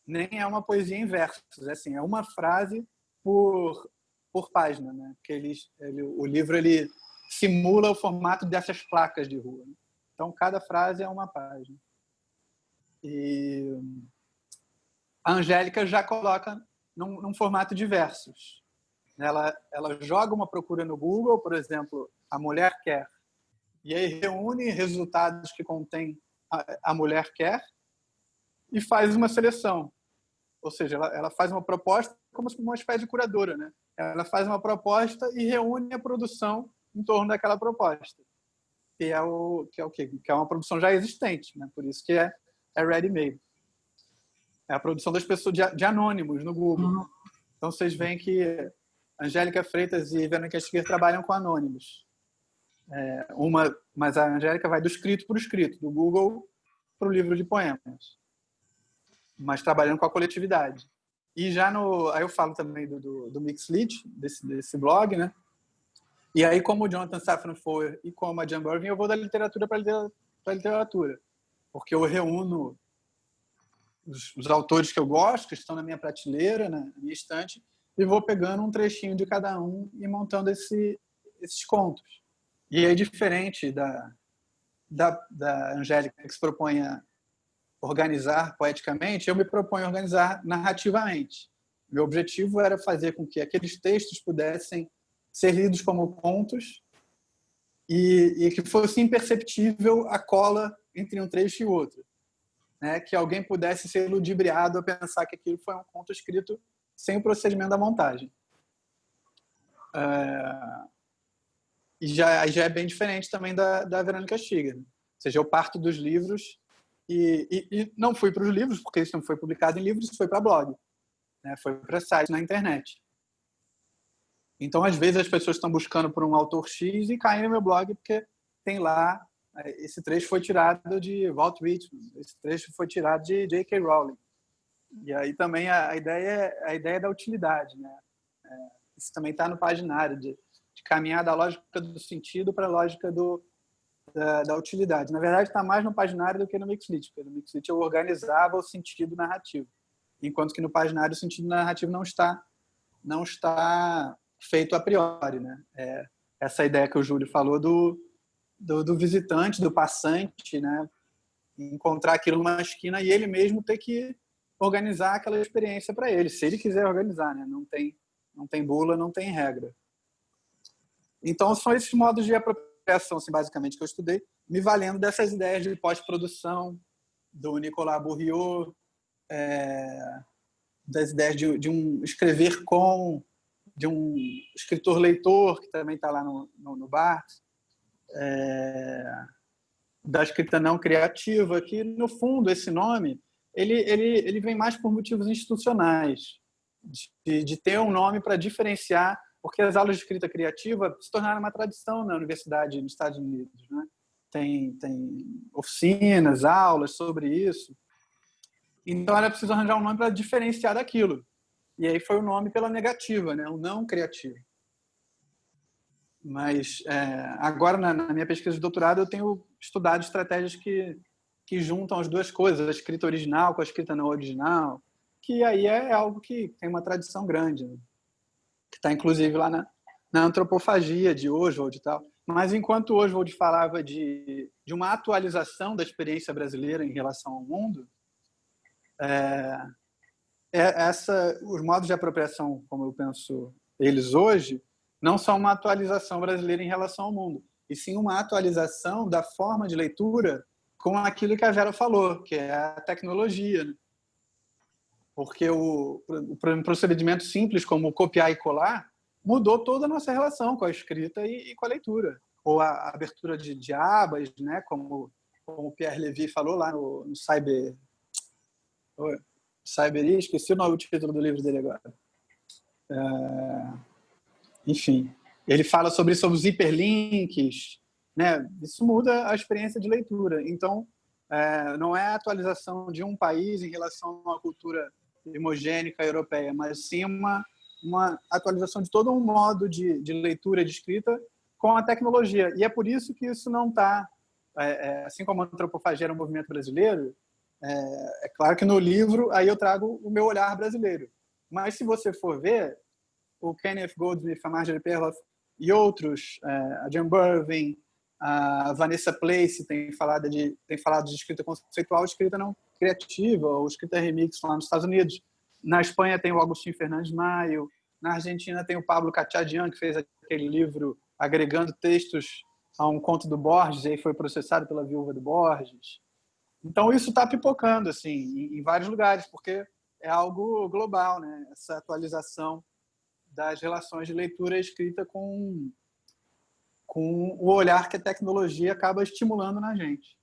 nem é uma poesia em versos. Assim, é uma frase por página, né? Porque o livro ele simula o formato dessas placas de rua, né? Então, cada frase é uma página. E a Angélica já coloca num formato de versos. Ela joga uma procura no Google, por exemplo, a mulher quer, e aí reúne resultados que contém a mulher quer e faz uma seleção. Ou seja, ela faz uma proposta como uma espécie de curadora, né? Ela faz uma proposta e reúne a produção em torno daquela proposta. Que é o quê? Que é uma produção já existente, né? Por isso que é ready-made. É a produção das pessoas de anônimos no Google. Então vocês veem que Angélica Freitas e Verônica Stiger trabalham com anônimos. Mas a Angélica vai do escrito para o escrito, do Google para o livro de poemas, mas trabalhando com a coletividade. E já aí eu falo também do Mixlit, desse blog, né? E aí, como o Jonathan Safran Foer e como a Jan Bervin, eu vou da literatura para a literatura. Porque eu reúno os autores que eu gosto, que estão na minha prateleira, na minha estante, e vou pegando um trechinho de cada um e montando esses contos. E é diferente da Angélica, que se propõe a organizar poeticamente, eu me proponho a organizar narrativamente. Meu objetivo era fazer com que aqueles textos pudessem ser lidos como contos e que fosse imperceptível a cola entre um trecho e outro, né? Que alguém pudesse ser ludibriado a pensar que aquilo foi um conto escrito sem o procedimento da montagem. E já é bem diferente também da Verônica Stiger. Ou seja, eu parto dos livros e não fui para os livros, porque isso não foi publicado em livros, isso foi para blog, né? Foi para site na internet. Então, às vezes, as pessoas estão buscando por um autor X e caem no meu blog porque tem lá, esse trecho foi tirado de Walt Whitman, esse trecho foi tirado de J.K. Rowling. E aí também a ideia é da utilidade, né? Isso também está no paginário, de caminhar da lógica do sentido para a lógica da utilidade. Na verdade, está mais no paginário do que no Mixlit, porque no Mixlit eu organizava o sentido narrativo, enquanto que no paginário o sentido narrativo não está feito a priori, né? Essa ideia que o Júlio falou do visitante, do passante, né? Encontrar aquilo numa esquina e ele mesmo ter que organizar aquela experiência para ele, se ele quiser organizar, né? Não tem bula, não tem regra. Então, são esses modos de apropriação, assim, basicamente, que eu estudei, me valendo dessas ideias de pós-produção, do Nicolas Bourriot, das ideias de um escrever com, de um escritor-leitor, que também está lá no Barthes, da escrita não criativa, que, no fundo, esse nome ele vem mais por motivos institucionais, de ter um nome para diferenciar, porque as aulas de escrita criativa se tornaram uma tradição na universidade nos Estados Unidos, né? Tem oficinas, aulas sobre isso. Então, era preciso arranjar um nome para diferenciar daquilo. E aí foi o nome pela negativa, né? O não criativo. Mas agora, na minha pesquisa de doutorado, eu tenho estudado estratégias que juntam as duas coisas, a escrita original com a escrita não original, que aí é algo que tem uma tradição grande, né? Que está, inclusive, lá na antropofagia de Oswald e tal. Mas enquanto Oswald falava de uma atualização da experiência brasileira em relação ao mundo, os modos de apropriação, como eu penso eles hoje, não são uma atualização brasileira em relação ao mundo, e sim uma atualização da forma de leitura com aquilo que a Vera falou, que é a tecnologia, né? Porque um procedimento simples como copiar e colar mudou toda a nossa relação com a escrita e com a leitura. Ou a abertura de abas, né? Como o Pierre Levy falou lá no Cyberia, esqueci o título do livro dele agora. Enfim, ele fala sobre os hiperlinks, né? Isso muda a experiência de leitura. Então, não é a atualização de um país em relação a uma cultura homogênica europeia, mas sim uma atualização de todo um modo de leitura e de escrita com a tecnologia. E é por isso que isso não está, assim como a antropofagia era um movimento brasileiro, é claro que no livro aí eu trago o meu olhar brasileiro. Mas se você for ver, o Kenneth Goldsmith, a Marjorie Perloff e outros, a John Burwin, a Vanessa Place tem falado de escrita conceitual, escrita não criativa, ou escrita remix lá nos Estados Unidos. Na Espanha tem o Agustín Fernández Maio, na Argentina tem o Pablo Cachadian, que fez aquele livro agregando textos a um conto do Borges, e aí foi processado pela viúva do Borges. Então isso está pipocando assim, em vários lugares, porque é algo global, né? Essa atualização das relações de leitura e escrita com o olhar que a tecnologia acaba estimulando na gente.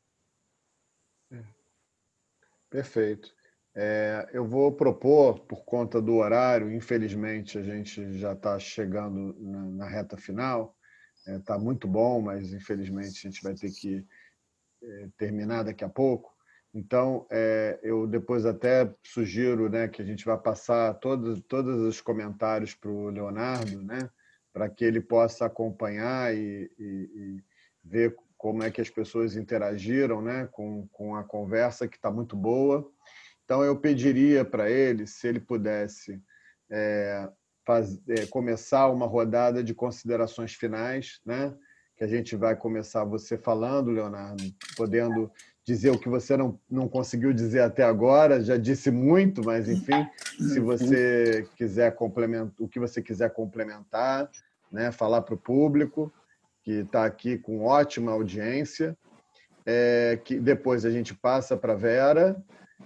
Perfeito. Eu vou propor, por conta do horário, infelizmente a gente já está chegando na reta final, está muito bom, mas infelizmente a gente vai ter que terminar daqui a pouco. Então, eu depois até sugiro, né, que a gente vai passar todos os comentários para o Leonardo, né, para que ele possa acompanhar e ver como é que as pessoas interagiram, né, com a conversa, que está muito boa. Então, eu pediria para ele, se ele pudesse começar uma rodada de considerações finais, né, que a gente vai começar você falando, Leonardo, podendo dizer o que você não conseguiu dizer até agora, já disse muito, mas, enfim, se você quiser complementar, o que você quiser complementar, né, falar para o público, que está aqui com ótima audiência, que depois a gente passa para a Vera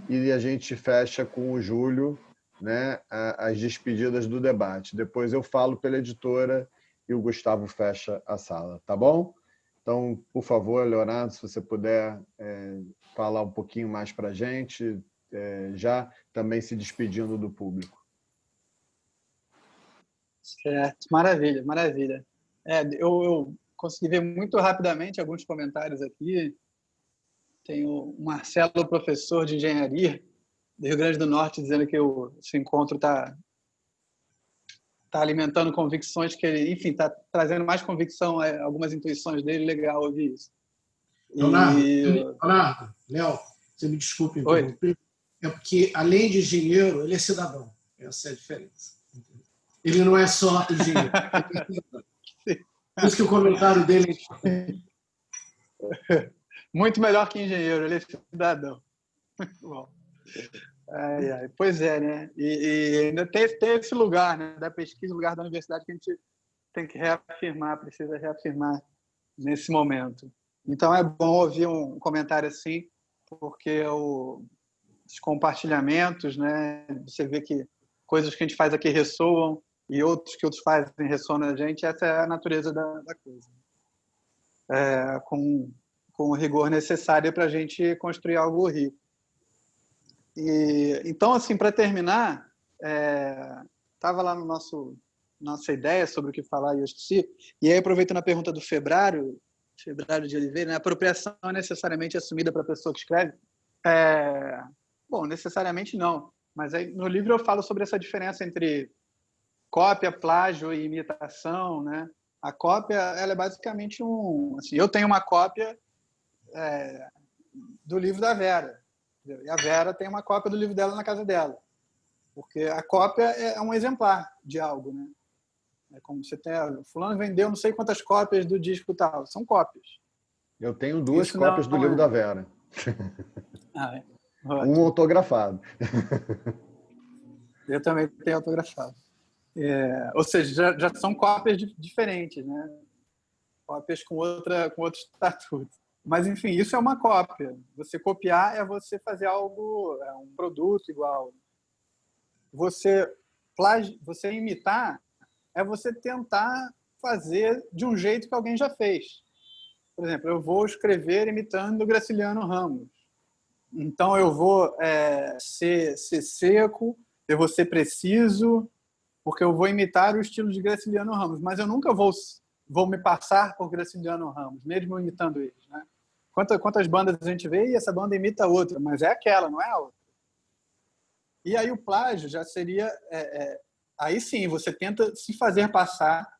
e a gente fecha com o Júlio, né, as despedidas do debate. Depois eu falo pela editora e o Gustavo fecha a sala, tá bom? Então, por favor, Leonardo, se você puder falar um pouquinho mais para a gente, já também se despedindo do público. Certo, maravilha, maravilha. Eu consegui ver muito rapidamente alguns comentários aqui. Tem o Marcelo, professor de engenharia do Rio Grande do Norte, dizendo que esse encontro está alimentando convicções que ele, enfim, está trazendo mais convicção a algumas intuições dele. Legal ouvir isso. Leonardo, Léo, você me desculpe interromper. É porque, além de engenheiro, ele é cidadão. Essa é a diferença. Ele não é só engenheiro. Por isso que o comentário dele é muito melhor que engenheiro, ele é cidadão. Muito bom. Pois é, né? E ainda tem esse lugar, né, da pesquisa, o lugar da universidade, que a gente tem que reafirmar, precisa reafirmar nesse momento. Então é bom ouvir um comentário assim, porque os compartilhamentos, né, você vê que coisas que a gente faz aqui ressoam e outros que outros fazem ressonam na gente, essa é a natureza da coisa. Com com o rigor necessário para a gente construir algo rico. Então, assim, para terminar, estava lá no nossa ideia sobre o que falar e eu esqueci. E aí, aproveitando a pergunta do Febrário de Oliveira, né? A apropriação é necessariamente assumida para a pessoa que escreve? Bom, necessariamente não. Mas aí, no livro eu falo sobre essa diferença entre cópia, plágio e imitação, né? A cópia, ela é basicamente assim, eu tenho uma cópia do livro da Vera. E a Vera tem uma cópia do livro dela na casa dela. Porque a cópia é um exemplar de algo, né? É como você tem... Fulano vendeu não sei quantas cópias do disco tal. São cópias. Eu tenho 2 cópias do livro da Vera. Um autografado. Eu também tenho autografado. Ou seja, já são cópias diferentes, né? Cópias com outro estatuto. Mas, enfim, isso é uma cópia. Você copiar é você fazer algo, um produto igual. Você imitar é você tentar fazer de um jeito que alguém já fez. Por exemplo, eu vou escrever imitando o Graciliano Ramos. Então, eu vou ser seco, eu vou ser preciso, porque eu vou imitar o estilo de Graciliano Ramos. Mas eu nunca vou me passar por Graciliano Ramos, mesmo imitando eles, né? Quantas bandas a gente vê e essa banda imita outra, mas é aquela, não é a outra. E aí o plágio já seria... aí sim, você tenta se fazer passar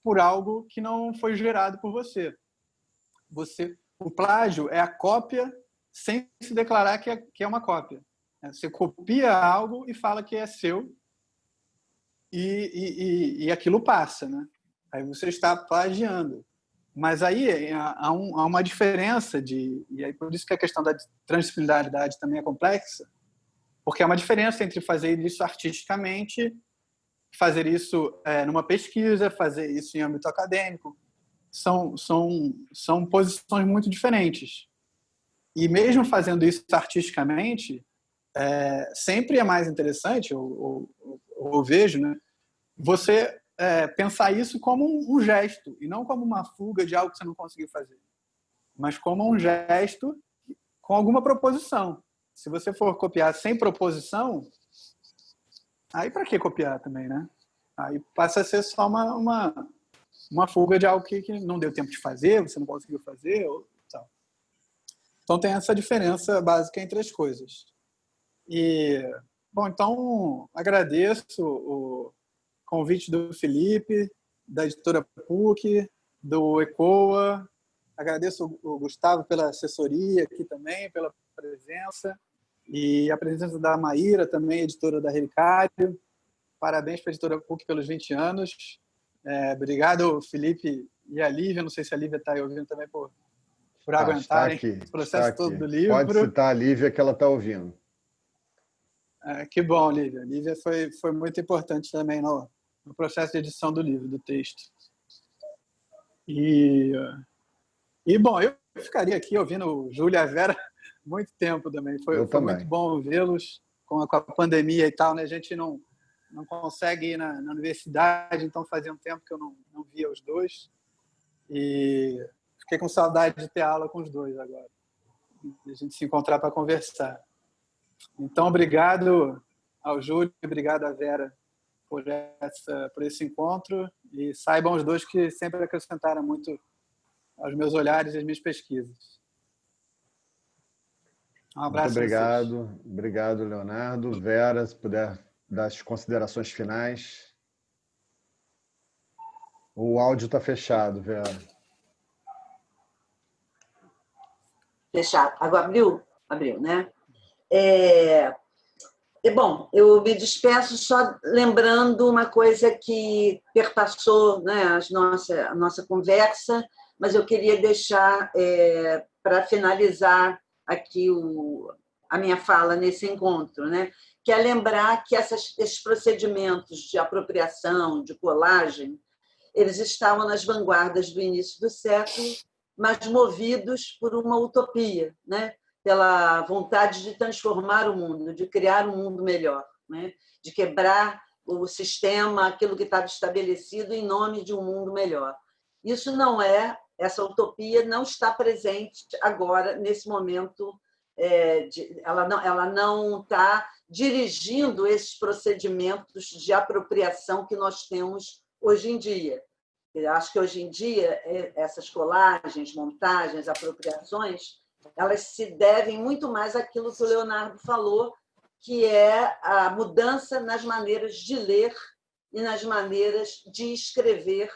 por algo que não foi gerado por você. O plágio é a cópia sem se declarar que é uma cópia. Você copia algo e fala que é seu e aquilo passa, né? Aí você está plagiando. Mas aí há uma diferença e aí por isso que a questão da transdisciplinaridade também é complexa, porque há uma diferença entre fazer isso artisticamente, fazer isso numa pesquisa, fazer isso em âmbito acadêmico. São posições muito diferentes. E mesmo fazendo isso artisticamente, sempre é mais interessante, eu vejo, né, você pensar isso como um gesto, e não como uma fuga de algo que você não conseguiu fazer, mas como um gesto com alguma proposição. Se você for copiar sem proposição, aí para que copiar também, né? Aí passa a ser só uma fuga de algo que não deu tempo de fazer, você não conseguiu fazer, ou tal. Então tem essa diferença básica entre as coisas. Bom, então agradeço o convite do Felipe, da editora PUC, do ECOA. Agradeço o Gustavo pela assessoria aqui também, pela presença. E a presença da Maíra, também editora da Relicário. Parabéns para a editora PUC pelos 20 anos. Obrigado, Felipe e a Lívia. Não sei se a Lívia está aí ouvindo também por aguentarem o processo todo do livro. Pode citar a Lívia que ela está ouvindo. Que bom, Lívia. A Lívia foi muito importante também no processo de edição do livro, do texto. Bom, eu ficaria aqui ouvindo o Júlio e a Vera muito tempo também. Foi muito bom vê-los com a pandemia e tal, né? A gente não consegue ir na universidade, então fazia um tempo que eu não via os dois. E fiquei com saudade de ter aula com os dois agora. De a gente se encontrar para conversar. Então, obrigado ao Júlio, obrigado à Vera por esse encontro, e saibam os dois que sempre acrescentaram muito aos meus olhares e às minhas pesquisas. Um abraço. Muito obrigado. Obrigado, Leonardo. Vera, se puder dar as considerações finais. O áudio está fechado, Vera. Fechado. Agora abriu, né? Bom, eu me despeço só lembrando uma coisa que perpassou, né, a nossa conversa, mas eu queria deixar para finalizar aqui a minha fala nesse encontro, né, que é lembrar que esses procedimentos de apropriação, de colagem, eles estavam nas vanguardas do início do século, mas movidos por uma utopia, né? Pela vontade de transformar o mundo, de criar um mundo melhor, né? De quebrar o sistema, aquilo que estava estabelecido em nome de um mundo melhor. Isso não é essa utopia não está presente agora, nesse momento. Ela não está dirigindo esses procedimentos de apropriação que nós temos hoje em dia. Eu acho que hoje em dia essas colagens, montagens, apropriações, elas se devem muito mais àquilo que o Leonardo falou, que é a mudança nas maneiras de ler e nas maneiras de escrever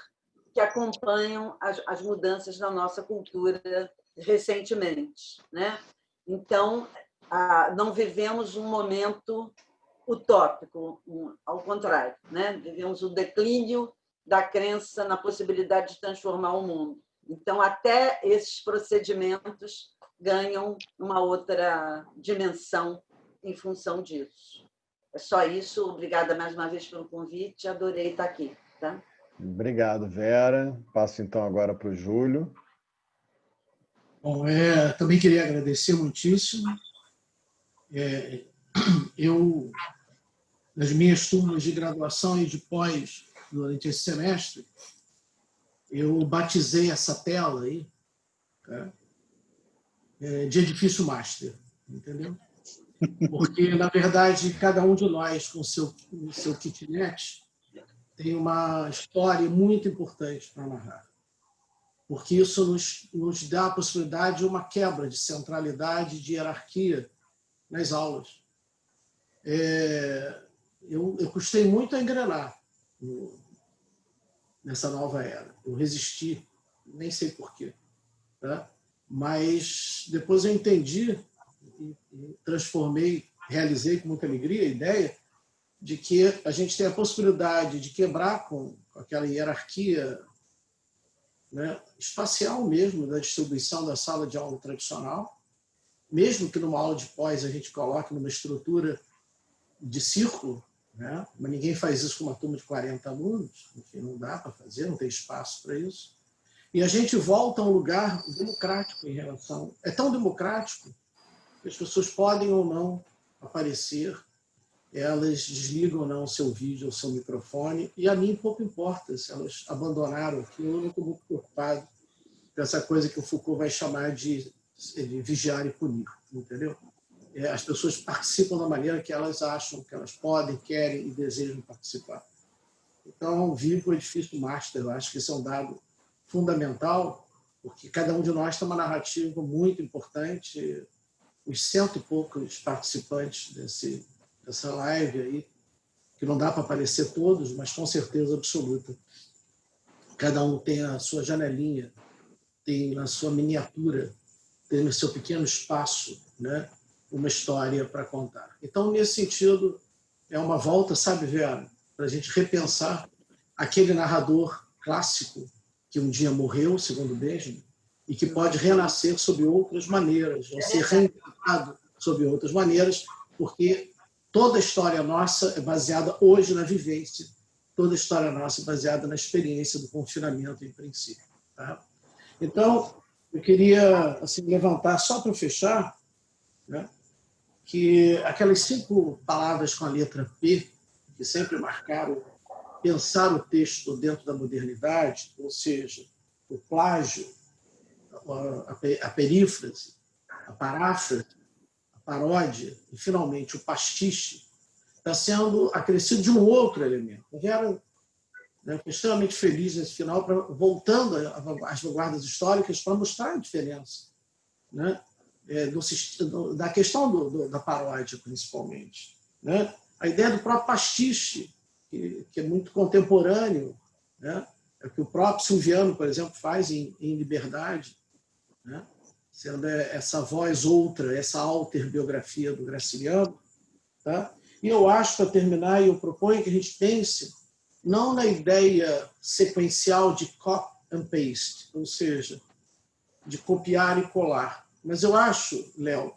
que acompanham as mudanças na nossa cultura recentemente, né? Então, não vivemos um momento utópico, ao contrário, né? Vivemos o declínio da crença na possibilidade de transformar o mundo. Então, até esses procedimentos ganham uma outra dimensão em função disso. É só isso. Obrigada mais uma vez pelo convite. Adorei estar aqui. Tá? Obrigado, Vera. Passo então agora para o Júlio. Bom, também queria agradecer muitíssimo. Eu, nas minhas turmas de graduação e de pós, durante esse semestre, eu batizei essa tela aí, tá? De edifício master, entendeu? Porque, na verdade, cada um de nós, com o seu kitnet, tem uma história muito importante para narrar. Porque isso nos dá a possibilidade de uma quebra de centralidade, de hierarquia nas aulas. Eu custei muito a engrenar nessa nova era. Eu resisti, nem sei porquê. Tá? Mas depois eu entendi e transformei, realizei com muita alegria a ideia de que a gente tem a possibilidade de quebrar com aquela hierarquia, né, espacial mesmo, da distribuição da sala de aula tradicional, mesmo que numa aula de pós a gente coloque numa estrutura de círculo, né, mas ninguém faz isso com uma turma de 40 alunos, enfim, não dá para fazer, não tem espaço para isso. E a gente volta a um lugar democrático em relação... É tão democrático que as pessoas podem ou não aparecer, elas desligam ou não o seu vídeo, o seu microfone, e a mim pouco importa se elas abandonaram aquilo, eu não estou muito preocupado com essa coisa que o Foucault vai chamar de vigiar e punir, entendeu? As pessoas participam da maneira que elas acham que elas podem, querem e desejam participar. Então, vivo o edifício master, eu acho que isso é um dado fundamental, porque cada um de nós tem uma narrativa muito importante. Os 100 e poucos participantes dessa live aí, que não dá para aparecer todos, mas com certeza absoluta. Cada um tem a sua janelinha, tem a sua miniatura, tem no seu pequeno espaço, né, uma história para contar. Então, nesse sentido, é uma volta, sabe, Vera, para a gente repensar aquele narrador clássico que um dia morreu, segundo Benjamin, e que pode renascer sob outras maneiras, ou ser reinventado sob outras maneiras, porque toda a história nossa é baseada hoje na vivência, toda a história nossa é baseada na experiência do confinamento, em princípio. Tá? Então, eu queria assim, levantar, só para fechar, né, que aquelas 5 palavras com a letra P, que sempre marcaram pensar o texto dentro da modernidade, ou seja, o plágio, a perífrase, a paráfrase, a paródia e, finalmente, o pastiche, está sendo acrescido de um outro elemento. Eu quero, né, extremamente feliz nesse final, voltando às vanguardas históricas, para mostrar a diferença, né, da questão da paródia, principalmente. Né? A ideia do próprio pastiche, que é muito contemporâneo, né? É o que o próprio Silviano, por exemplo, faz em Liberdade, né? Sendo essa voz outra, essa alter biografia do Graciliano. Tá? E eu acho, para terminar, eu proponho que a gente pense não na ideia sequencial de copy and paste, ou seja, de copiar e colar. Mas eu acho, Léo,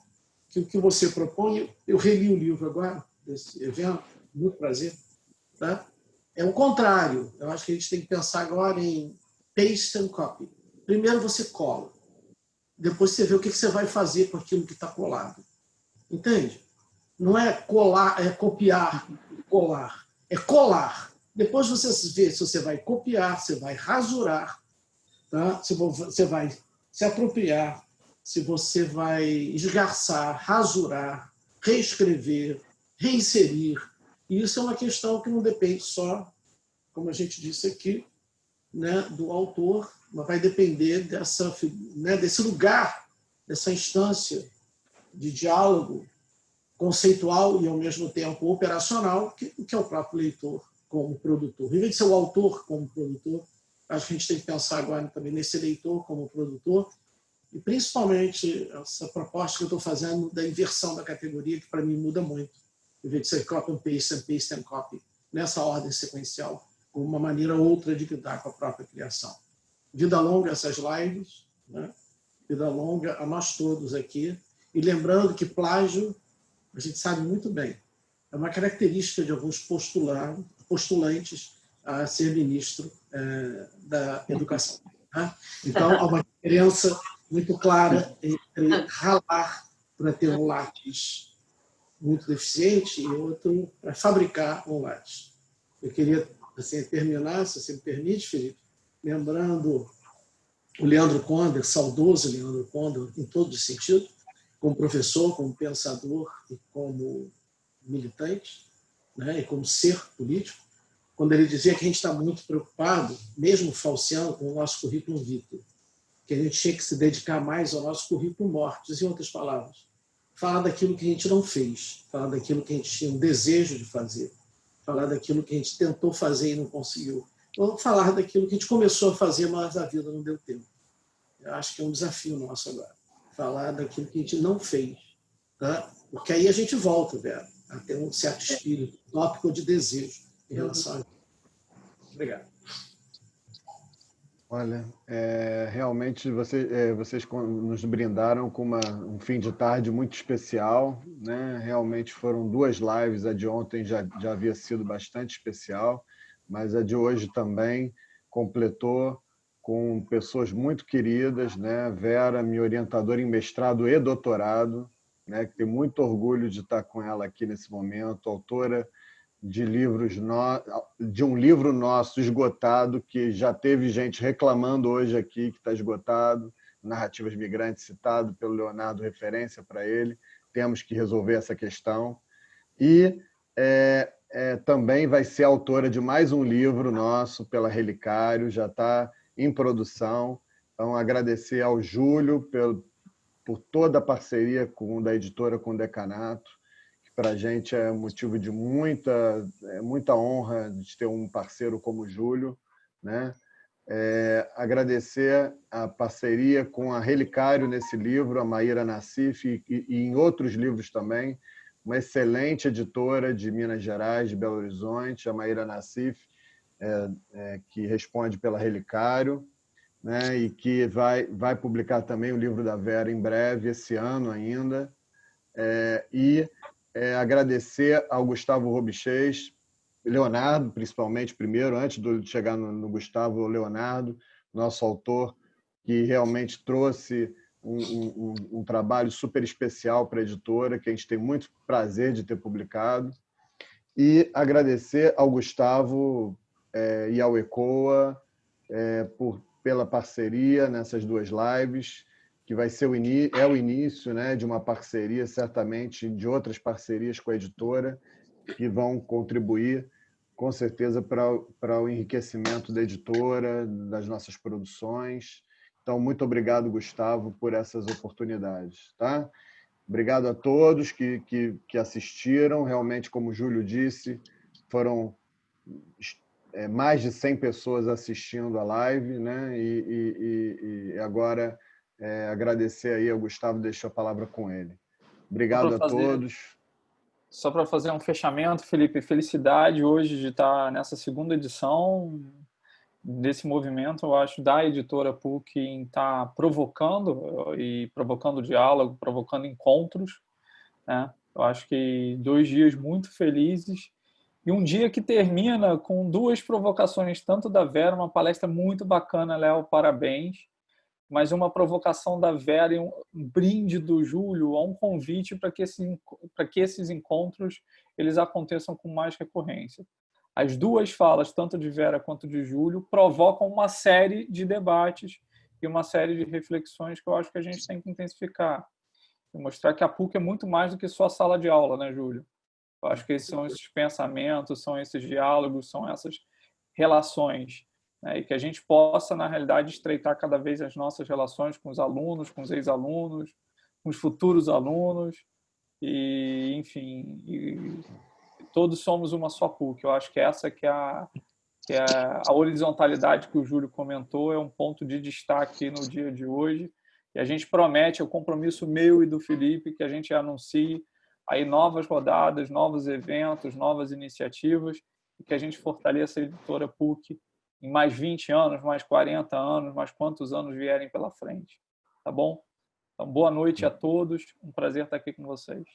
que o que você propõe, eu reli o livro agora, desse evento, muito prazer, tá? É o contrário. Eu acho que a gente tem que pensar agora em paste and copy. Primeiro você cola, depois você vê o que você vai fazer com aquilo que está colado. Entende? Não é colar, é copiar e colar. É colar. Depois você vê se você vai copiar, você vai rasurar, tá? Se você vai se apropriar, se você vai esgarçar, rasurar, reescrever, reinserir. E isso é uma questão que não depende só, como a gente disse aqui, né, do autor, mas vai depender desse lugar, dessa instância de diálogo conceitual e, ao mesmo tempo, operacional, que é o próprio leitor como produtor. Em vez de ser o autor como produtor, acho que a gente tem que pensar agora também nesse leitor como produtor, e principalmente essa proposta que eu estou fazendo da inversão da categoria, que para mim muda muito, em vez de ser copy and paste and copy, nessa ordem sequencial, com uma maneira ou outra de lidar com a própria criação. Vida longa essas lives, né? Vida longa a nós todos aqui, e lembrando que plágio, a gente sabe muito bem, é uma característica de alguns postulantes a ser ministro da educação. Né? Então, há uma diferença muito clara entre ralar para ter um lápis muito deficiente e outro para fabricar um lápis. Eu queria assim, terminar, se você me permite, Felipe, lembrando o Leandro Conder, saudoso Leandro Conder, em todos os sentidos, como professor, como pensador e como militante, né, e como ser político, quando ele dizia que a gente está muito preocupado, mesmo falseando, com o nosso currículo vitae, que a gente tinha que se dedicar mais ao nosso currículo mortis, em outras palavras. Falar daquilo que a gente não fez, falar daquilo que a gente tinha um desejo de fazer, falar daquilo que a gente tentou fazer e não conseguiu, ou falar daquilo que a gente começou a fazer, mas a vida não deu tempo. Eu acho que é um desafio nosso agora, falar daquilo que a gente não fez, tá? Porque aí a gente volta, Vera, a ter um certo espírito tópico de desejo em relação a isso. Obrigado. Olha, realmente vocês nos brindaram com um fim de tarde muito especial, né? Realmente foram 2 lives, a de ontem já havia sido bastante especial, mas a de hoje também completou com pessoas muito queridas, né? Vera, minha orientadora em mestrado e doutorado, né? Que tenho muito orgulho de estar com ela aqui nesse momento, autora de um livro nosso esgotado, que já teve gente reclamando hoje aqui que está esgotado, Narrativas Migrantes, citado pelo Leonardo, referência para ele. Temos que resolver essa questão. E também vai ser autora de mais um livro nosso pela Relicário, já está em produção. Então, agradecer ao Júlio por toda a parceria da editora com o Decanato. Para a gente é motivo de muita honra de ter um parceiro como o Júlio, né? Agradecer a parceria com a Relicário nesse livro, a Maíra Nassif, e em outros livros também, uma excelente editora de Minas Gerais, de Belo Horizonte, a Maíra Nassif, que responde pela Relicário, né? E que vai publicar também o livro da Vera em breve, esse ano ainda. Agradecer ao Gustavo Robichês, Leonardo, principalmente, primeiro, antes de chegar no Gustavo, o Leonardo, nosso autor, que realmente trouxe um trabalho super especial para a editora, que a gente tem muito prazer de ter publicado. E agradecer ao Gustavo e ao ECOA pela parceria nessas 2 lives, que vai ser o início, né, de uma parceria, certamente, de outras parcerias com a editora, que vão contribuir, com certeza, para o enriquecimento da editora, das nossas produções. Então, muito obrigado, Gustavo, por essas oportunidades. Tá? Obrigado a todos que assistiram. Realmente, como o Júlio disse, foram mais de 100 pessoas assistindo a live, né? E agora agradecer aí ao Gustavo, deixo a palavra com ele. Obrigado a todos. Só para fazer um fechamento, Felipe, felicidade hoje de estar nessa 2ª edição desse movimento, eu acho, da editora PUC em estar provocando diálogo, provocando encontros, né? Eu acho que 2 dias muito felizes e um dia que termina com 2 provocações, tanto da Vera, uma palestra muito bacana, Léo, parabéns, mas uma provocação da Vera e um brinde do Júlio a um convite para que esses encontros eles aconteçam com mais recorrência. as duas falas, tanto de Vera quanto de Júlio, provocam uma série de debates e uma série de reflexões que eu acho que a gente tem que intensificar. E mostrar que a PUC é muito mais do que só sala de aula, né, Júlio? Eu acho que esses são esses pensamentos, são esses diálogos, são essas relações, né? E que a gente possa, na realidade, estreitar cada vez as nossas relações com os alunos, com os ex-alunos, com os futuros alunos, e, enfim, todos somos uma só PUC. Eu acho que essa que é a horizontalidade que o Júlio comentou, é um ponto de destaque no dia de hoje. E a gente promete, é o compromisso meu e do Felipe, que a gente anuncie aí novas rodadas, novos eventos, novas iniciativas, e que a gente fortaleça a editora PUC em mais 20 anos, mais 40 anos, mais quantos anos vierem pela frente. Tá bom? Então, boa noite a todos. Um prazer estar aqui com vocês.